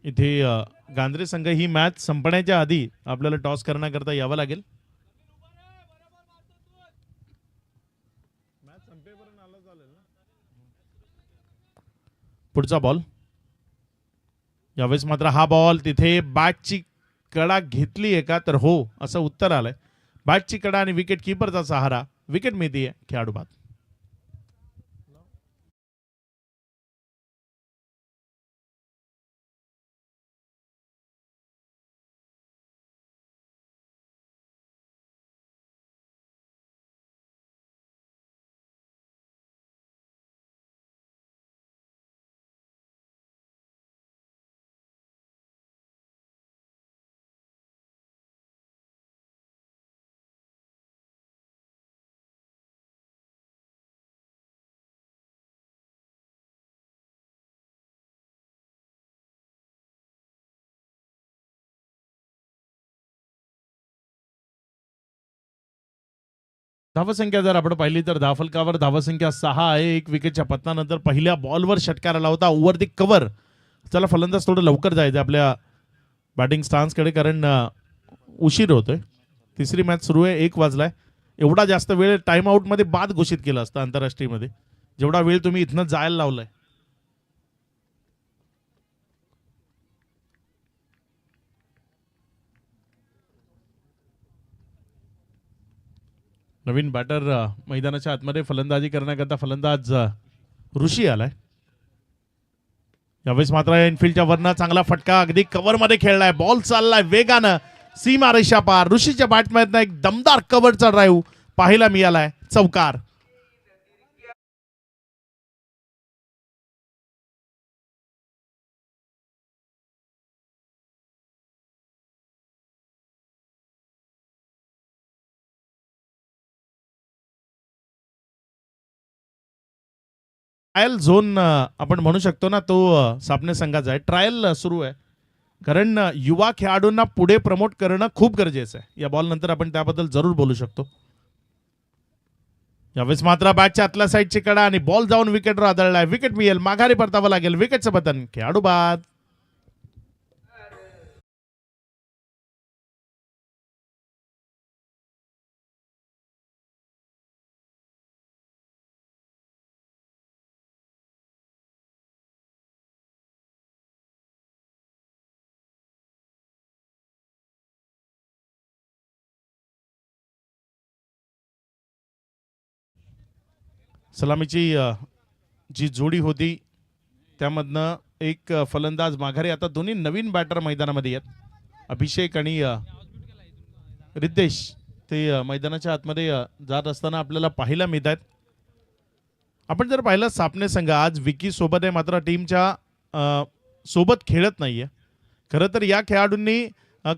इथे गांधरे संघ ही मॅच संपण्याच्या आधी आपल्याला टॉस करण्याकरता यावं लागेल. पुढचा बॉल. यावेळेस मात्र हा बॉल तिथे बॅटची कडा घेतली आहे का तर हो असं उत्तर आलंय. बॅटची कडा आणि विकेट किपरचा सहारा. विकेट मिळतीये खेळाडू बाद. धावसंख्या जर आपण पाहिली तर धावफलकावर धावसंख्या 6 आहे. 1 विकेटच्या पतनानंतर पहिल्या बॉलवर षटकार आला होता ओव्हर दी कव्हर. चला फलंदाज थोडं लवकर जायचं आपल्या बॅटिंग स्टान्सकडे, कारण उशीर होतोय. तिसरी मॅच सुरू आहे, 1 वाजलाय. एवढा जास्त वेळ टाइम आउटमध्ये बाद घोषित केला असतं आंतरराष्ट्रीयमध्ये, जेवढा वेळ तुम्ही इथनं जायला लावलाय. नवीन बॅटर मैदानाच्या आतमध्ये फलंदाजी करण्याकरता फलंदाज ऋषी आलाय. यावेळेस मात्र इनफिल्डच्या वरनं चांगला फटका, अगदी कव्हरमध्ये खेळलाय, बॉल चाललाय वेगानं सीमा रेषा पार. ऋषीच्या बॅटमधनं एक दमदार कव्हरचा ड्राईव्ह पाहायला मिळालाय, चौकार. ट्रायल झोन आपण म्हणू शकतो ना, तो सापने संघाचा आहे. ट्रायल सुरू आहे, कारण युवा खेळाडूंना पुढे प्रमोट करणं खूप गरजेचं आहे. या बॉल नंतर आपण त्याबद्दल जरूर बोलू शकतो. यावेळेस मात्र बॅटच्या आतल्या साईडची कडा आणि बॉल जाऊन विकेटवर आदळलाय. विकेट मिळेल, माघारी परतावं लागेल. विकेटचं पतन, खेळाडू बाद. सलामीची जी जोडी होती त्यामधनं एक फलंदाज माघारी. आता दोन्ही नवीन बॅटर मैदानामध्ये आहेत, अभिषेक आणि रितेश. ते मैदानाच्या आतमध्ये जात असताना आपल्याला पाहायला मिळत आहेत. आपण जर पाहिलं सापने संघ आज विकी सोबत आहे, मात्र टीमच्या सोबत खेळत नाहीये. खरं तर या खेळाडूंनी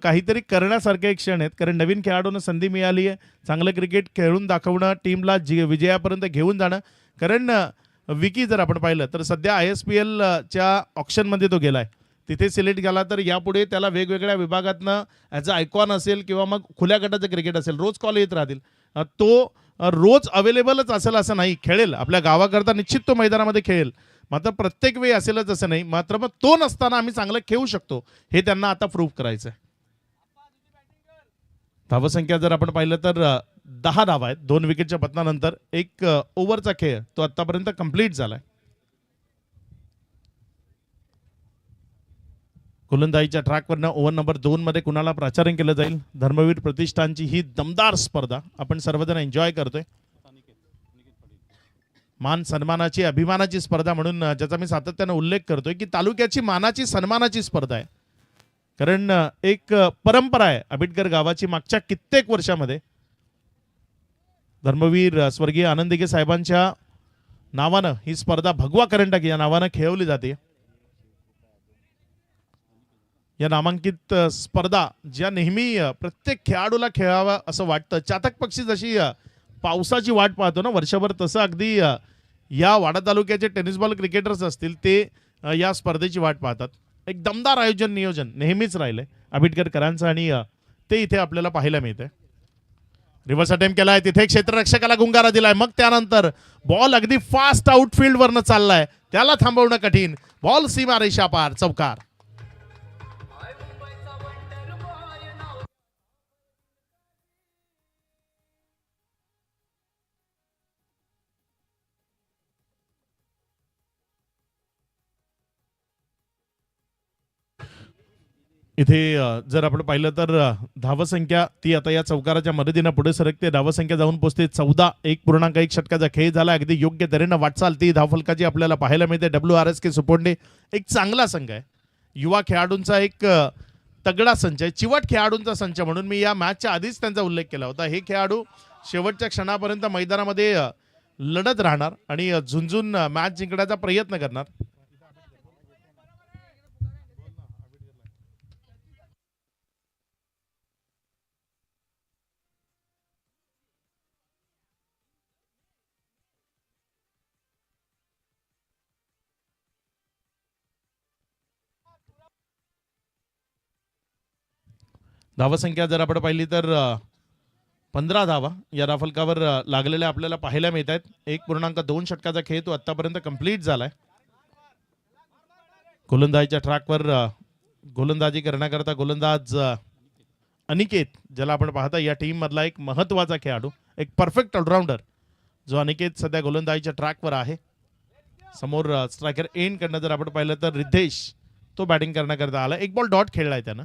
काहीतरी करण्यासारखे क्षण आहेत, कारण नवीन खेळाडूंना संधी मिळाली आहे चांगलं क्रिकेट खेळून दाखवणं, टीमला विजयापर्यंत घेऊन जाणं. कारण विकी जर आपण पाहिलं तर सध्या ISPL च्या ऑप्शनमध्ये तो गेलाय, तिथे सिलेक्ट झाला. तर यापुढे त्याला वेगवेगळ्या विभागातनं ॲज अ आयकॉन असेल किंवा मग खुल्या गटाचं क्रिकेट असेल, रोज कॉल येत राहतील. तो रोज अवेलेबलच असेल असं नाही, खेळेल आपल्या गावाकरता निश्चित तो मैदानामध्ये खेळेल. मात्र प्रत्येक वेळी असेलच असं नाही, मात्र मग तो नसताना आम्ही चांगलं खेळू शकतो हे त्यांना आता प्रूव्ह करायचं आहे. धावसंख्या जर आपण पाहिलं तर 10 धावा आहेत. 2 विकेटच्या पतनानंतर 1 ओव्हरचा खेळ तो आतापर्यंत कंप्लीट झालाय. गोलंदाजीच्या ट्रॅकवरनं ओव्हर नंबर 2 मध्ये कुणाला प्राचारण केलं जाईल. धर्मवीर प्रतिष्ठानची ही दमदार स्पर्धा आपण सर्वजण एन्जॉय करतोय. मान सन्मानाची, अभिमानाची स्पर्धा म्हणून ज्याचा मी सातत्यानं उल्लेख करतोय की तालुक्याची मानाची सन्मानाची स्पर्धा आहे. कारण एक परंपरा आहे आंबेडकर गावाची मागच्या कित्येक वर्षामध्ये. धर्मवीर स्वर्गीय आनंद दिघे साहेबांच्या नावानं ही स्पर्धा भगवा करंडक या नावानं खेळवली जाते. या नामांकित स्पर्धा ज्या नेहमी प्रत्येक खेळाडूला खेळावा असं वाटतं. चातक पक्षी जशी पावसाची वाट पाहतो ना वर्षभर, तसं अगदी या वाडा तालुक्याचे टेनिस बॉल क्रिकेटर्स असतील ते या स्पर्धेची वाट पाहतात. एक दमदार आयोजन नियोजन नेहमीच राहिलंय आंबेडकरांचं आणि ते इथे आपल्याला पाहायला मिळतंय. रिव्हर्स अटेम्प्ट केलाय, तिथे क्षेत्ररक्षकाला गुंगारा दिलाय. मग त्यानंतर बॉल अगदी फास्ट आउटफील्ड वरनं चाललाय, त्याला थांबवणं कठीण. बॉल सीमा रेषा पार, चौकार. इथे जर आपण पाहिलं तर धावसंख्या ती आता या चौकाराच्या मदतीनं पुढे सरकते. धावसंख्या जाऊन पोहोचते 14. 1.1 षटकाचा खेळ झाला. अगदी योग्य तऱ्हेनं वाटचाल ती धावफलकाची आपल्याला पाहायला मिळते. WRSK सुपोंडे एक चांगला संघ आहे, युवा खेळाडूंचा एक तगडा संच आहे, चिवट खेळाडूंचा संच म्हणून मी या मॅचच्या आधीच त्यांचा उल्लेख केला होता. हे खेळाडू शेवटच्या क्षणापर्यंत मैदानामध्ये लढत राहणार आणि झुंजून मॅच जिंकण्याचा प्रयत्न करणार. धावसंख्या जर आपण पाहिली तर 15 धावा या राफलकावर लागलेल्या आपल्याला पाहायला मिळत आहेत. 1.2 षटकाचा खेळ तो आतापर्यंत कंप्लीट झालाय. गोलंदाजीच्या ट्रॅकवर गोलंदाजी करण्याकरता गोलंदाज अनिकेत, ज्याला आपण पाहता या टीम मधला एक महत्वाचा खेळाडू, एक परफेक्ट ऑलराऊंडर जो अनिकेत सध्या गोलंदाजीच्या ट्रॅकवर आहे. समोर स्ट्रायकर एंड कडनं जर आपण पाहिलं तर रिद्धेश तो बॅटिंग करण्याकरता आला. एक बॉल डॉट खेळलाय त्यानं.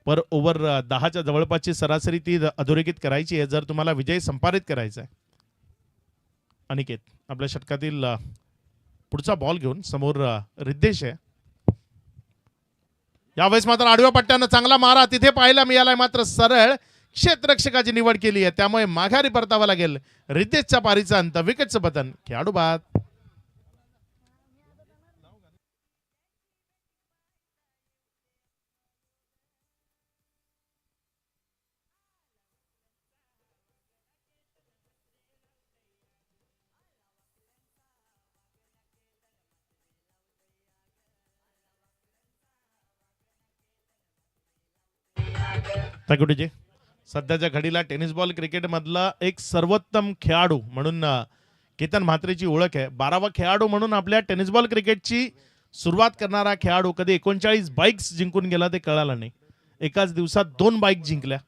पर ओव्हर 10च्या जवळपासची सरासरी ती अधोरेखित करायची आहे जर तुम्हाला विजय संपादित करायचा आहे. अनिकेत आपल्या षटकातील पुढचा बॉल घेऊन समोर रिद्धेश आहे. यावेळेस मात्र आडव्या पट्ट्यानं चांगला मारा तिथे पाहायला मिळालाय, मात्र सरळ क्षेत्ररक्षकाची निवड केली आहे, त्यामुळे माघारी परतावा लागेल. रिद्धेशच्या पारीचा अंत, विकेटचं पतन, खेळाडू बाद. तकुटीजी सध्याच्या घडीला टेनिस बॉल क्रिकेट मधला एक सर्वोत्तम खेळाडू म्हणून केतन म्हात्रेची ओळख आहे. 12वा खेळाडू म्हणून आपल्या टेनिस बॉल क्रिकेटची सुरुवात करणारा खेळाडू. कधी 39 बाईक्स जिंकून गेला ते कळालं नाही. एकाच दिवसात 2 बाईक जिंकल्या.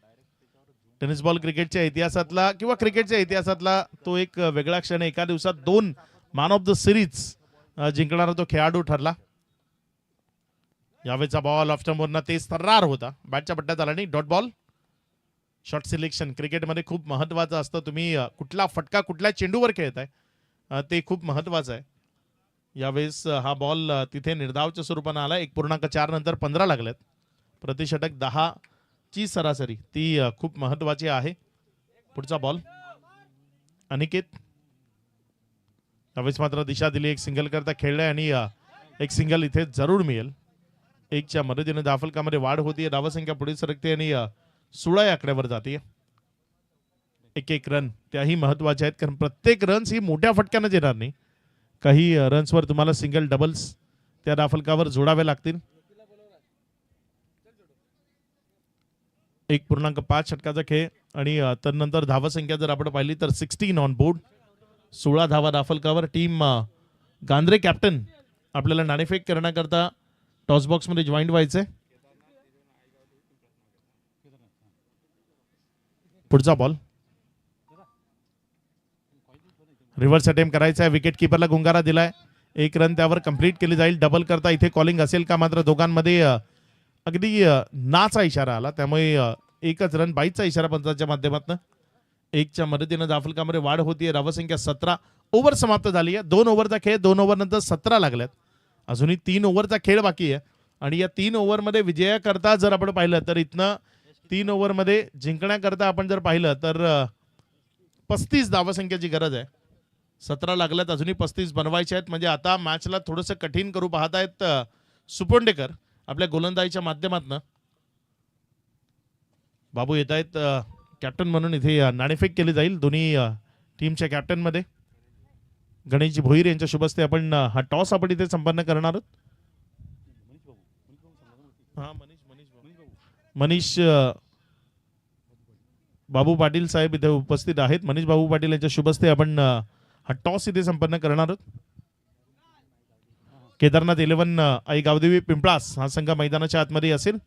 टेनिस बॉल क्रिकेटच्या इतिहासातला किंवा क्रिकेटच्या इतिहासातला तो एक वेगळा क्षण आहे. एका दिवसात 2 मॅन ऑफ द सिरीज जिंकणारा तो खेळाडू ठरला. यावेळेचा बॉल ऑफ स्टंपवरनं तेज तर्रार होता, बॅटच्या पट्ट्यात आला नाही. Dot ball. शॉट सिलेक्शन क्रिकेटमध्ये खूप महत्त्वाचं असतं. तुम्ही कुठला फटका कुठल्या चेंडूवर खेळताय ते खूप महत्त्वाचं आहे. यावेळेस हा बॉल तिथे निर्धावच्या स्वरूपानं आला. 1.4 नंतर 15 लागल्यात. प्रतिषटक 10 ची सरासरी ती खूप महत्त्वाची आहे. पुढचा बॉल अनिकेत. यावेळेस मात्र दिशा दिली, एक सिंगल करता खेळलाय आणि एक सिंगल इथे जरूर मिळेल. 1च्या मदतीने धावफलकामध्ये वाढ होतीये. धावसंख्या पुढे सरकते आणि 16 या आकड्यावर जाते. 1-1 रन त्याही महत्वाचे आहेत, कारण प्रत्येक रन्स ही मोठ्या फटक्यानं येणार नाही. काही रन्सवर तुम्हाला सिंगल डबल्स त्या धावफलकावर जोडावे लागतील. 1.5 षटकाचा खेळ आणि तदनंतर धावसंख्या जर आपण पाहिली तर 16 ऑन बोर्ड. 16 धावा धावफलकावर. टीम गांद्रे कॅप्टन आपल्याला नाणेफेक करण्याकरता टॉस बॉक्स मध्ये जॉईंट व्हायचंय. पुढचा बॉल रिव्हर्स अटेम्प्ट करायचा आहे. विकेट किपरला गुंगारा दिलाय. 1 रन त्यावर कंप्लीट केली जाईल. डबल करता इथे कॉलिंग असेल का, मात्र दोघांमध्ये अगदी नाचा इशारा आला, त्यामुळे 1च रन. 22चा इशारा पंचाच्या माध्यमातून. 1च्या मदतीनं धावफलकामध्ये वाढ होतीये. धावसंख्या 17. ओव्हर समाप्त झाली आहे. 2 ओव्हरचा खेळ. 2 ओव्हर नंतर 17 लागल्यात. अजूनही 3 ओव्हरचा खेळ बाकी आहे आणि या 3 ओव्हरमध्ये विजयाकरता जर आपण पाहिलं तर इथनं 3 ओव्हरमध्ये जिंकण्याकरता आपण जर पाहिलं तर 35 धावसंख्येची गरज आहे. 17 लागल्यात, अजूनही 35 बनवायचे आहेत. म्हणजे आता मॅचला थोडंसं कठीण करू पाहतायत सुपोंडेकर आपल्या गोलंदाजीच्या माध्यमातून. बाबू येत आहेत कॅप्टन म्हणून. इथे नाणेफेक केली जाईल दोन्ही टीमच्या कॅप्टन मध्ये. गणेशजी भोईर यांच्या शुभस्ते आपण हा टॉस आपण इथे संपन्न करणार आहोत. मनीष बाबू पाटील साहेब इथे उपस्थित आहेत. मनीष बाबू पाटील यांच्या शुभस्ते आपण हा टॉस इथे संपन्न करणार आहोत. केदारनाथ 11 आई गावदेवी पिंपळास हा संघ मैदानाच्या आतमध्ये असेल.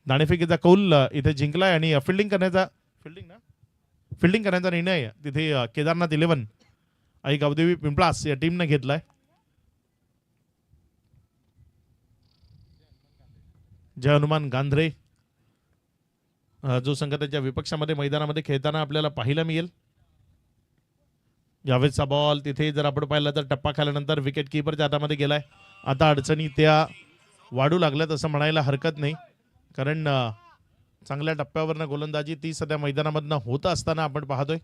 नाणेफेकीचा कौल इथे जिंकलाय आणि फिल्डिंग करण्याचा निर्णय तिथे केदारनाथ 11 आई गावदेवी पिंपळास या टीमने घेतलाय. जय हनुमान गांधरे जो संघ त्यांच्या विपक्षामध्ये मैदानामध्ये खेळताना आपल्याला पाहायला मिळेल. यावेळेचा बॉल तिथे जर आपण पाहिलं तर टप्पा खाल्यानंतर विकेट किपरच्या हातामध्ये गेलाय. आता अडचणी त्या वाढू लागल्यात असं म्हणायला हरकत नाही, कारण चांगल्या टप्प्यावरनं गोलंदाजी ती सध्या मैदानामधनं होत असताना आपण पाहतोय.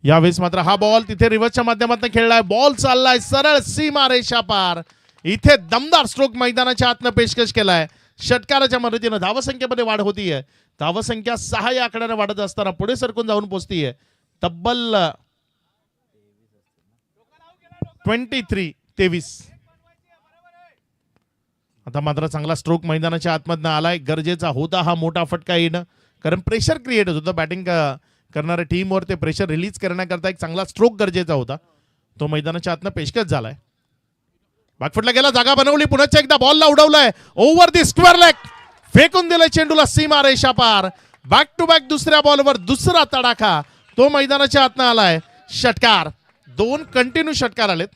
यावेळेस मात्र हा बॉल तिथे रिव्हर्सच्या माध्यमातून खेळलाय. बॉल चाललाय सरळ सीमा रेषा पार. इथे दमदार स्ट्रोक मैदानाच्या आतनं पेशकश केलाय. षटकाराच्या मदतीनं धावसंख्येमध्ये वाढ होतीये. धावसंख्या 6 या आकड्याने वाढत असताना पुढे सरकून जाऊन पोहोचतीये तब्बल 23-23. आता मात्र चांगला स्ट्रोक मैदानाच्या आतमधनं आलाय. गरजेचा होता हा मोठा फटका येणं, कारण प्रेशर क्रिएट होत होतं बॅटिंग करणाऱ्या टीमवर. ते प्रेशर रिलीज करण्याकरता एक चांगला स्ट्रोक गरजेचा होता. तो मैदानाच्या आतनं पेशकश झालाय. बॅकफुटला गेला, जागा बनवली, पुन्हा एकदा बॉलला उडवलाय ओव्हर दी स्क्वेअर लेग, फेकून दिलाय चेंडूला सीमा रेषा पार. बॅक टू बॅक दुसऱ्या बॉलवर दुसरा तडाखा, तो मैदानाच्या आतनं आलाय. षटकार, 2 कंटिन्यू षटकार आलेत.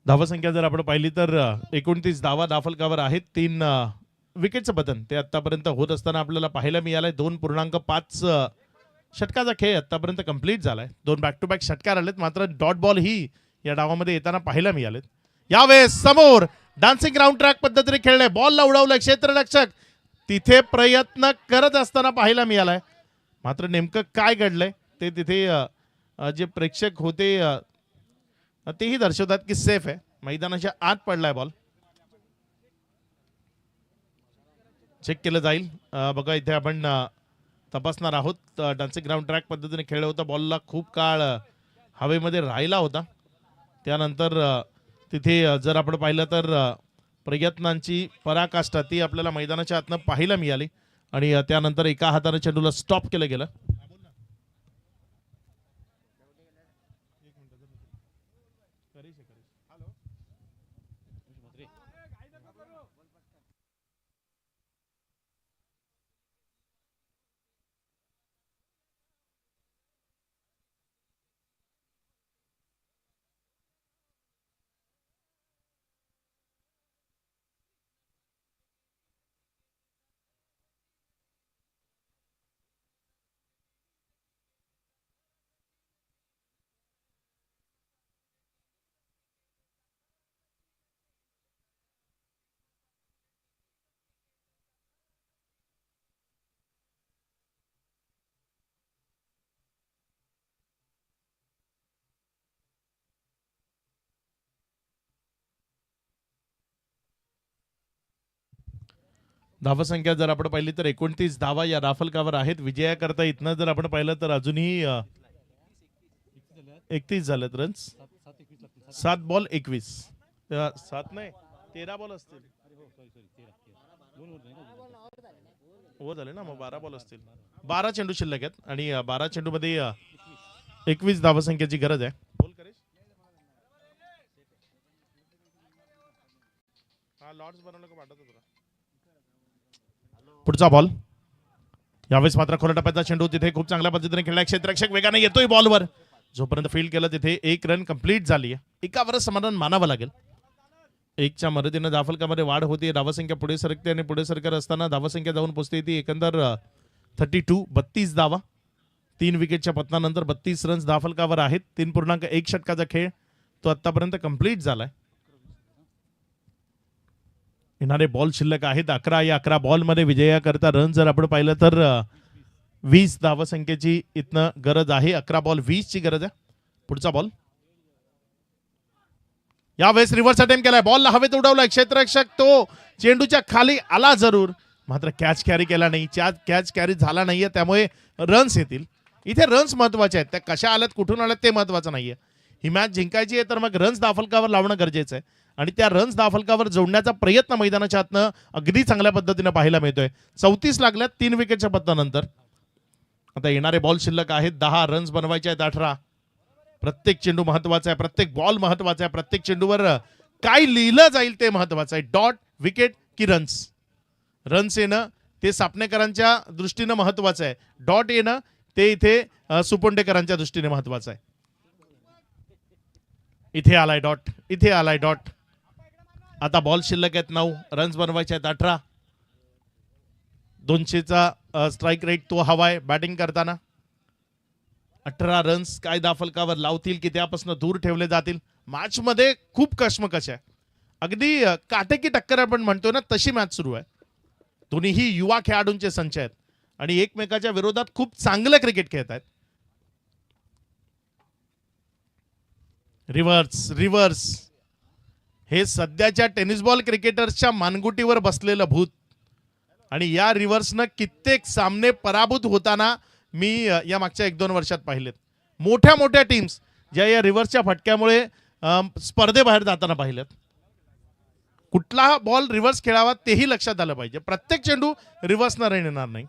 धावसंख्या जर आपण पाहिली तर 29 धावा दाफलकावर आहेत. 3 विकेटचं पतन ते आतापर्यंत होत असताना आपल्याला पाहायला मिळालंय. 2.5 षटकाचा खेळ आतापर्यंत कंप्लीट झालाय. 2 बॅक टू बॅक षटकार आलेत, मात्र डॉट बॉल ही या डावामध्ये येताना पाहायला मिळालेत. यावेळेस समोर डान्सिंग राऊंड ट्रॅक पद्धतीने खेळले, बॉलला उडवलंय क्षेत्ररक्षक, तिथे प्रयत्न करत असताना पाहायला मिळालाय. मात्र नेमकं काय घडलंय ते तिथे जे प्रेक्षक होते तेही दर्शवतात की सेफ आहे. मैदानाच्या आत पडलाय बॉल, चेक केलं जाईल. बघा इथे आपण तपासणार आहोत. डान्सिंग ग्राउंड ट्रॅक पद्धतीने खेळलं होतं, बॉलला खूप काळ हवेमध्ये राहिला होता. त्यानंतर तिथे जर आपण पाहिलं तर प्रयत्नांची पराकाष्ठा ती आपल्याला मैदानाच्या आतनं पाहायला मिळाली आणि त्यानंतर एका हाताने चेंडूला स्टॉप केलं गेलं. धावसंख्या जर आपण पाहिली तर 29 धावा या राफलकावर आहेत. विजयाकरता इथनं जर आपण पाहिलं तर अजूनही 31 झालेत रन्स. 7 बॉल 21, 7 नाही 13 बॉल असतील. हो झाले ना, मग 12 बॉल असतील. 12 चेंडू शिल्लक आहेत आणि 12 चेंडू मध्ये 21 धावसंख्येची गरज आहे. बोल करेश. हा लॉर्ड्स बनवलं का वाटत तुला. पुढचा बॉल, यावेळेस मात्र खोला टप्प्याचा चेंडू, तिथे खूप चांगल्या पद्धतीने खेळला. क्षेत्ररक्षक वेगाने येतोय बॉलवर, जोपर्यंत फील्ड केलं तिथे 1 रन कंप्लीट झाली. एकावरच समाधान मानावं लागेल. 1च्या मदतीनं धावफलकामध्ये वाढ होती. धावसंख्या पुढे सरकते आणि पुढे सरकत असताना धावसंख्या जाऊन पोहोचते ती एकंदर 32 धावा. 3 विकेटच्या पतनानंतर 32 रन्स धावफलकावर आहेत. 3.1 षटकाचा खेळ तो आतापर्यंत कंप्लीट झालाय. येणारे बॉल शिल्लक आहेत 11. या 11 बॉलमध्ये विजयाकरता रन जर आपण पाहिलं तर 20 धावसंख्येची इथनं गरज आहे. 11 बॉल 20 ची गरज आहे. पुढचा बॉल, यावेळेस रिव्हर्स अटेम्प्ट केलाय, बॉलला हवेत उडवलाय. क्षेत्ररक्षक तो चेंडूच्या खाली आला जरूर, मात्र कॅच कॅरी केला नाही. कॅच कॅरी झाला नाहीये, त्यामुळे रन्स येतील. इथे रन्स महत्वाचे आहेत. त्या कशा आल्यात कुठून आल्यात ते महत्वाचं नाहीये. ही मॅच जिंकायची आहे तर मग रन्स धावफलकावर लावणं गरजेचं आहे आणि त्या रन्स धावफलकावर जोडण्याचा प्रयत्न मैदानाच्या आतनं अगदी चांगल्या पद्धतीने पाहायला मिळतोय. 34 लागल्यात 3 विकेटच्या पतनानंतर. आता येणारे बॉल शिल्लक आहेत 10. रन्स बनवायचे आहेत 18. प्रत्येक चेंडू महत्वाचा आहे, प्रत्येक बॉल महत्वाचा आहे, प्रत्येक चेंडूवर काय लिहिलं जाईल ते महत्वाचं आहे. डॉट, विकेट की रन्स. रन्स येणं ते सापणेकरांच्या दृष्टीनं महत्वाचं आहे, डॉट येणं ते इथे सुपोंडेकरांच्या दृष्टीने महत्वाचं आहे. इथे आलाय डॉट, इथे आलाय डॉट. आता बॉल शिल्लक आहेत 9. रन्स बनवायचे आहेत 18. 200चा स्ट्राईक रेट तो हवाय बॅटिंग करताना. 18 रन्स काय दाफलकावर लावतील की त्यापासून दूर ठेवले जातील. मॅच मध्ये खूप कश्मकश आहे, अगदी काटेकी टक्कर आपण म्हणतो ना तशी मॅच सुरू आहे. दोन्हीही युवा खेळाडूंचे संच आहेत आणि एकमेकाच्या विरोधात खूप चांगलं क्रिकेट खेळत आहेत. रिव्हर्स रिव्हर्स हे सध्याच्या टेनिस बॉल क्रिकेटर्सच्या मानगुटीवर बसलेलं भूत आणि या रिव्हर्सनं कित्येक सामने पराभूत होताना मी या मागच्या 1-2 वर्षात पाहिलेत. मोठ्या मोठ्या टीम्स ज्या या रिव्हर्सच्या फटक्यामुळे स्पर्धेबाहेर जाताना पाहिलेत. कुठला बॉल रिव्हर्स खेळावा तेही लक्षात आलं पाहिजे. प्रत्येक चेंडू रिव्हर्सनं येणार नाही.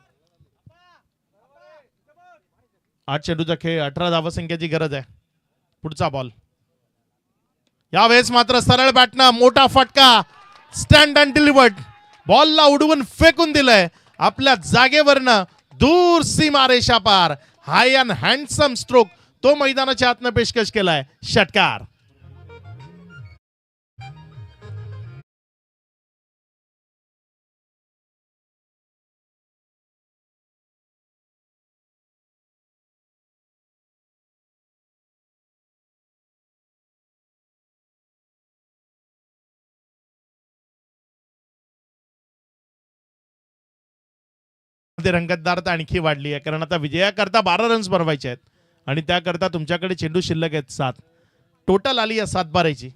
8 चेंडूचा खेळ, 18 धावसंख्येची गरज आहे. पुढचा बॉल यावेळेस मात्र सरळ बॅटनं मोठा फटका, स्टँड अँड डिलिव्हर्ड. बॉलला उडवून फेकून दिलंय आपल्या जागेवरनं दूर सीमारेषा पार. हाय अँड हँडसम स्ट्रोक तो मैदानाच्या आतनं पेशकश केलाय. षटकार. रंगतदारता आणखी वाढली आहे कारण आता विजयाकरता 12 रन्स बनवायचे आहेत आणि त्याकरता तुमच्याकडे चेंडू शिल्लक आहेत 7. टोटल आली या 7-12ची.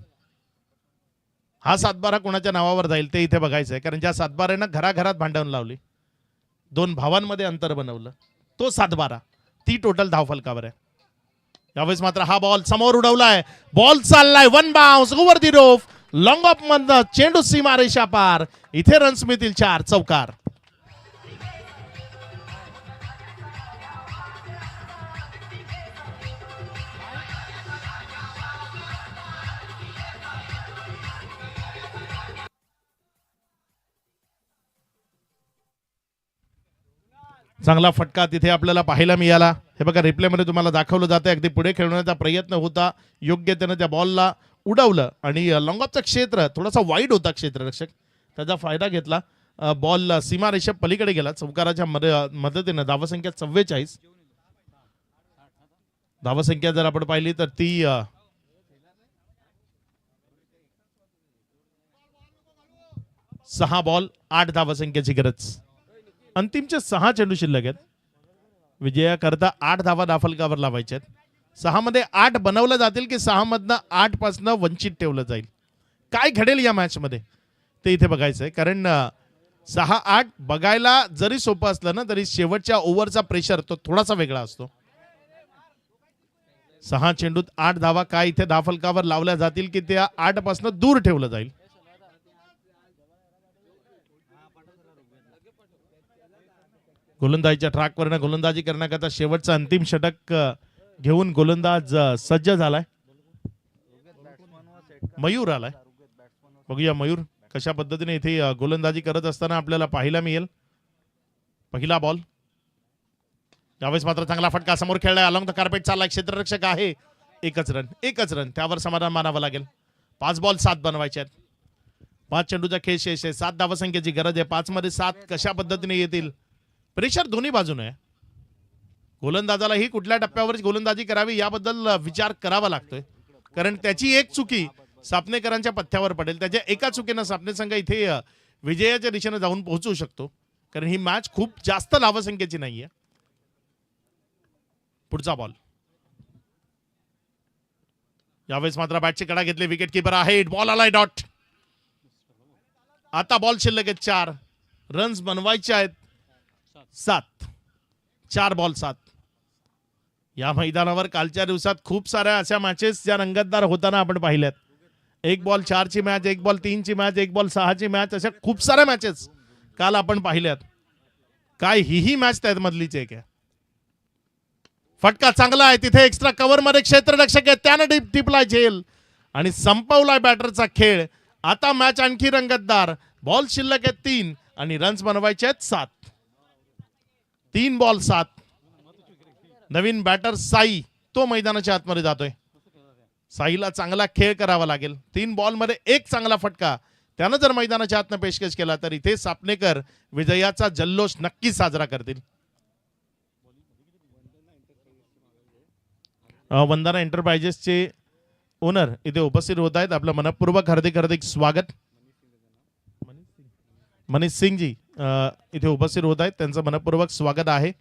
हा 7-12 कोणाच्या नावावर जाईल ते इथे बघायचं आहे कारण ज्या 7-12 घराघरात भांडवून लावली, 2 भावांमध्ये अंतर बनवलं, तो 7-12 ती टोटल धावफलकावर आहे. यावेळेस मात्र हा बॉल समोर उडवलाय, बॉल चाललाय, 1 bounce over the roof, long off मधनं चेंडू सीमारेषा पार. इथे रन्स मिळतील 4. चौकार. चांगला फटका तिथे आपल्याला पाहायला मिळाला. हे बघा रिप्लेमध्ये तुम्हाला दाखवलं जातं, अगदी पुढे खेळण्याचा प्रयत्न होता, योग्य त्यानं त्या बॉलला उडवलं आणि लॉंग ऑफचं क्षेत्र थोडासा वाईड होता क्षेत्ररक्षक, त्याचा फायदा घेतला. बॉल सीमारेषा पलीकडे गेला. चौकाराच्या मदतीनं धावसंख्या 44. धावसंख्या जर आपण पाहिली तर ती 6 बॉल 8 धावसंख्येची गरज. अंतिमचे 6 चेंडू शिल्लक आहेत. विजयाकरता 8 धावा दाफलकावर लावायच्या आहेत. 6 मध्ये 8 बनवलं जातील की 6 मधनं 8 पासनं वंचित ठेवलं जाईल. काय घडेल या मॅच मध्ये ते इथे बघायचं आहे कारण 6-8 बघायला जरी सोपं असलं ना तरी शेवटच्या ओव्हरचा प्रेशर तो थोडासा वेगळा असतो. 6 चेंडूत 8 धावा काय इथे दाफलकावर लावल्या जातील की त्या 8 पासनं दूर ठेवलं जाईल. गोलंदाजीच्या ट्रॅकवरनं गोलंदाजी करण्याकरता शेवटचं अंतिम षटक घेऊन गोलंदाज सज्ज झालाय. मयूर आलाय. बघूया मयूर कशा पद्धतीने इथे गोलंदाजी करत असताना आपल्याला पाहायला मिळेल. पहिला बॉल. यावेळेस मात्र चांगला फटका समोर खेळलाय, अलॉंग द कार्पेट चाललाय, क्षेत्ररक्षक आहे. एकच रन त्यावर समाधान मानावं लागेल. 5 बॉल 7 बनवायचे आहेत. 5 चेंडूचा खेळ शेष आहे. 7 धावसंख्येची गरज आहे. 5 मध्ये 7 कशा पद्धतीने येतील. प्रेशर दोन्ही बाजूने आहे. गोलंदाजालाही कुठल्या टप्प्यावर गोलंदाजी करावी याबद्दल विचार करावा लागतोय कारण त्याची एक चुकी सापणेकरांच्या पथ्यावर पडेल. त्याच्या एका चुकीनं सापणे संघ इथे विजयाच्या दिशेने जाऊन पोहोचू शकतो कारण ही मॅच खूप जास्त धावसंख्येची नाहीये. पुढचा बॉल. यावेळेस मात्र बॅटची कडा घेतली, विकेट किपर आहे. बॉल आलाय डॉट. आता बॉल शिल्लक आहेत 4. रन्स बनवायचे आहेत 7. 4 बॉल 7. या मैदानावर कालच्या दिवसात खूप साऱ्या अशा मॅचेस ज्या रंगतदार होताना आपण पाहिल्यात. 1 बॉल 4 ची मॅच, 1 बॉल 3 ची मॅच, 1 बॉल 6 ची मॅच, अशा खूप साऱ्या मॅचेस काल आपण पाहिल्यात. काय ही मॅच त्यात मधलीच एक आहे. फटका चांगला आहे, तिथे एक्स्ट्रा कव्हर मध्ये क्षेत्ररक्षक आहे, त्यानं टिपलाय झेल आणि संपवलाय बॅटरचा खेळ. आता मॅच आणखी रंगतदार. बॉल शिल्लक आहेत 3 आणि रन्स बनवायचे आहेत 7. 3 बॉल 7. नवीन बॅटर साई तो मैदानाच्या आतमध्ये जातोय. साईला चांगला खेळ करावा लागेल. 3 बॉल मध्ये 1 चांगला फटका त्यानं जर मैदानाच्या आतनं पेशकश केला तर इथे सापनेकर विजयाचा जल्लोष नक्की साजरा करतील. वंदना एंटरप्राइजेसचे ओनर इथे उपस्थित होत आहेत. आपलं मनपूर्वक हार्दिक हार्दिक स्वागत. मनीष सिंग जी इथे उपस्थित होत आहेत, त्यांचं मनपूर्वक स्वागत आहे.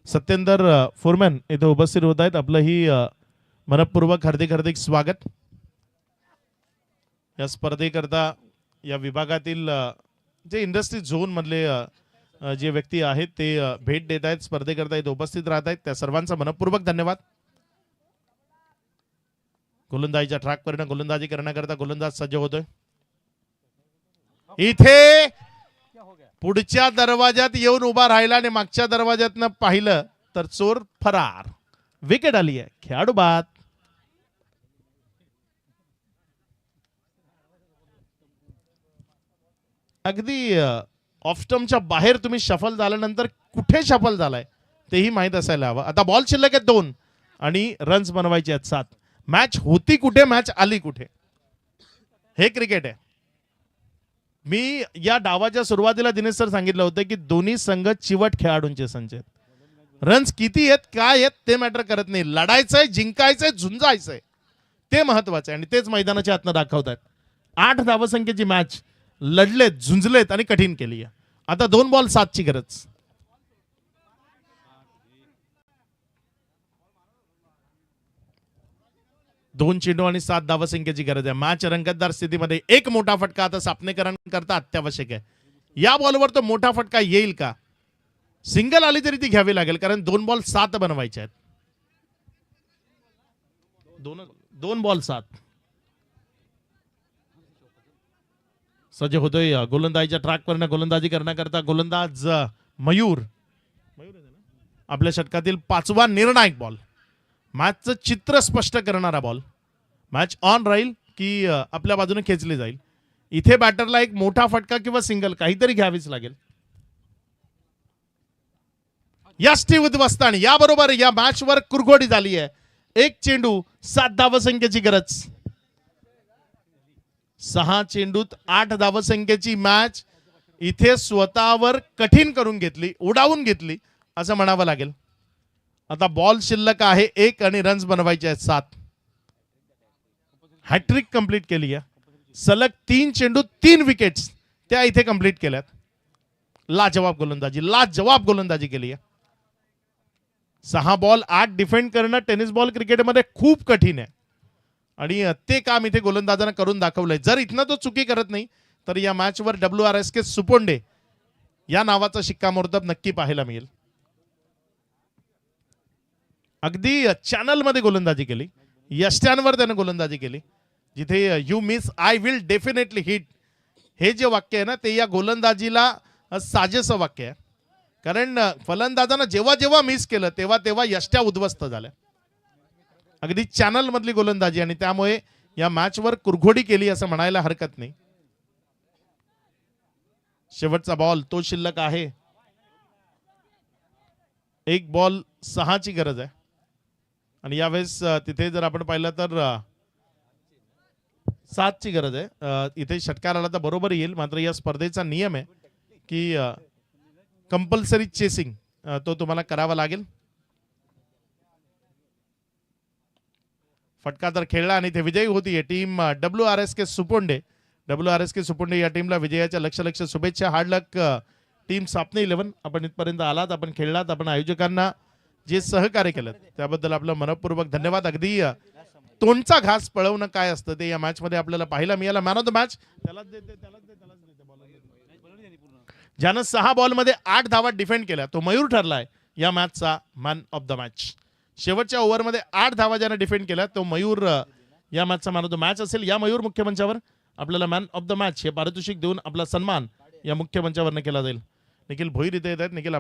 सत्येंद्र फोरमॅन इथे उपस्थित होत आहेत, आपलं ही मनपूर्वक हार्दिक हार्दिक स्वागत. या स्पर्धेकरता या विभागातील जे इंडस्ट्री झोन मधले जे व्यक्ती आहेत ते भेट देत आहेत, स्पर्धेकरता इथे उपस्थित राहत आहेत, त्या सर्वांचा मनपूर्वक धन्यवाद. गोलंदाजीच्या ट्रॅकवरनं गोलंदाजी करण्याकरता गोलंदाज सज्ज होतोय. इथे पुढच्या दरवाजात येऊन उभा राहिला आणि मागच्या दरवाजातनं पाहिलं तर चोर फरार. विकेट आली आहे, खेळाडू बाद. अगदी ऑफस्टमच्या बाहेर तुम्ही शफल झाल्यानंतर कुठे शफल झालाय तेही माहित असायला हवं. आता बॉल शिल्लक आहेत 2 आणि रन्स बनवायचे आहेत 7. मॅच होती कुठे, मॅच आली कुठे, हे क्रिकेट आहे. मी या डावाच्या सुरुवातीला दिनेश सर सांगितलं होतं की दोन्ही संघ चिवट खेळाडूंचे संच आहेत. रन्स किती आहेत काय आहेत ते मॅटर करत नाही. लढायचंय, जिंकायचंय, झुंजायचंय ते महत्वाचं आहे आणि तेच मैदानाच्या आतनं दाखवतात. 8 धावसंख्येची मॅच लढलेत, झुंजलेत आणि कठीण केली आहे. आता 2 बॉल 7 ची गरज. दोन चेंडू आणि 7 धावसंख्येची गरज आहे. मॅच रंगतदार स्थितीमध्ये एक मोठा फटका आता सापनेकरांकरता अत्यावश्यक आहे. या बॉलवर तो मोठा फटका येईल का? सिंगल आली तरी ती घ्यावी लागेल, कारण 2 बॉल 7 बनवायचे आहेत. 2 बॉल 7 सज्ज होतोय. गोलंदाजीच्या ट्रॅकवरनं गोलंदाजी करण्याकरता गोलंदाज मयूर. आपल्या षटकातील 5वा निर्णायक बॉल, मॅचचं चित्र स्पष्ट करणारा बॉल. मॅच ऑन राहील की आपल्या बाजूने खेचली जाईल. इथे बॅटरला एक मोठा फटका किंवा सिंगल काहीतरी घ्यावीच लागेल. यष्टी उद्ध्वस्त आणि याबरोबर या मॅचवर कुरघोडी झाली आहे. 1 चेंडू 7 धावसंख्येची गरज. 6 चेंडूत 8 धावसंख्येची मॅच इथे स्वतःवर कठीण करून घेतली, उडावून घेतली असं म्हणावं लागेल. आता बॉल शिल्लक आहे 1 आणि रन्स बनवायचे आहेत 7. हॅट्रिक कंप्लीट केली आहे. सलग 3 चेंडू 3 विकेट्स त्या इथे कंप्लीट केल्यात. लाजवाब गोलंदाजी केली आहे. 6 बॉल 8 डिफेंड करणं टेनिस बॉल क्रिकेटमध्ये खूप कठीण आहे आणि ते काम इथे गोलंदाजांना करून दाखवलंय. जर इथनं तो चुकी करत नाही तर या मॅचवर WRSK सुपोंडे या नावाचा शिक्कामोर्तब नक्की पाहायला मिळेल. अगदी चॅनल मध्ये गोलंदाजी केली, यष्ट्यांवर त्यानं गोलंदाजी केली. जिथे you miss I will definitely hit हे जे वाक्य आहे ना ते या गोलंदाजीला साजेसं वाक्य आहे. कारण फलंदाजानं जेव्हा जेव्हा मिस केलं तेव्हा तेव्हा यष्ट्या उद्ध्वस्त झाल्या. अगदी चॅनल मधली गोलंदाजी आणि त्यामुळे या मॅचवर कुरघोडी केली असं म्हणायला हरकत नाही. शेवटचा बॉल तो शिल्लक आहे. 1 बॉल 6 ची गरज आहे आणि यावेळेस तिथे जर आपण पाहिलं तर 7 ची गरज आहे. इथे षटकार आला तर बरोबर येईल, मात्र या स्पर्धेचा नियम आहे की कंपल्सरी चेसिंग तो तुम्हाला करावा लागेल. फटका तर खेळला आणि ते विजयी होतीये team WRSK Suponde. WRSK Suponde या टीमला विजयाच्या लक्ष शुभेच्छा. हार्ड लक टीम सापने 11. आपण इथपर्यंत आलात, आपण खेळलात, आपण आयोजकांना जे सहकार्य केलं त्याबद्दल आपलं मनपूर्वक धन्यवाद. अगदी तोंडचा घास पळवणं काय असतं ते या मॅच मध्ये आपल्याला पाहायला मिळालं. मॅन ऑफ द मॅच ज्यानं 6 बॉल मध्ये 8 धावा डिफेंड केल्या तो मयूर ठरलाय या मॅचचा मॅन ऑफ द मॅच. शेवटच्या ओव्हरमध्ये 8 धावा ज्यानं डिफेंड केल्या तो मयूर या मॅचचा मॅन ऑफ द मॅच असेल. या मयूर मुख्य मंचावर आपल्याला मॅन ऑफ द मॅच हे पारितोषिक देऊन आपला सन्मान या मुख्य मंचावरनं केला जाईल. निखिल भोईर इथे येत आहेत. निखिल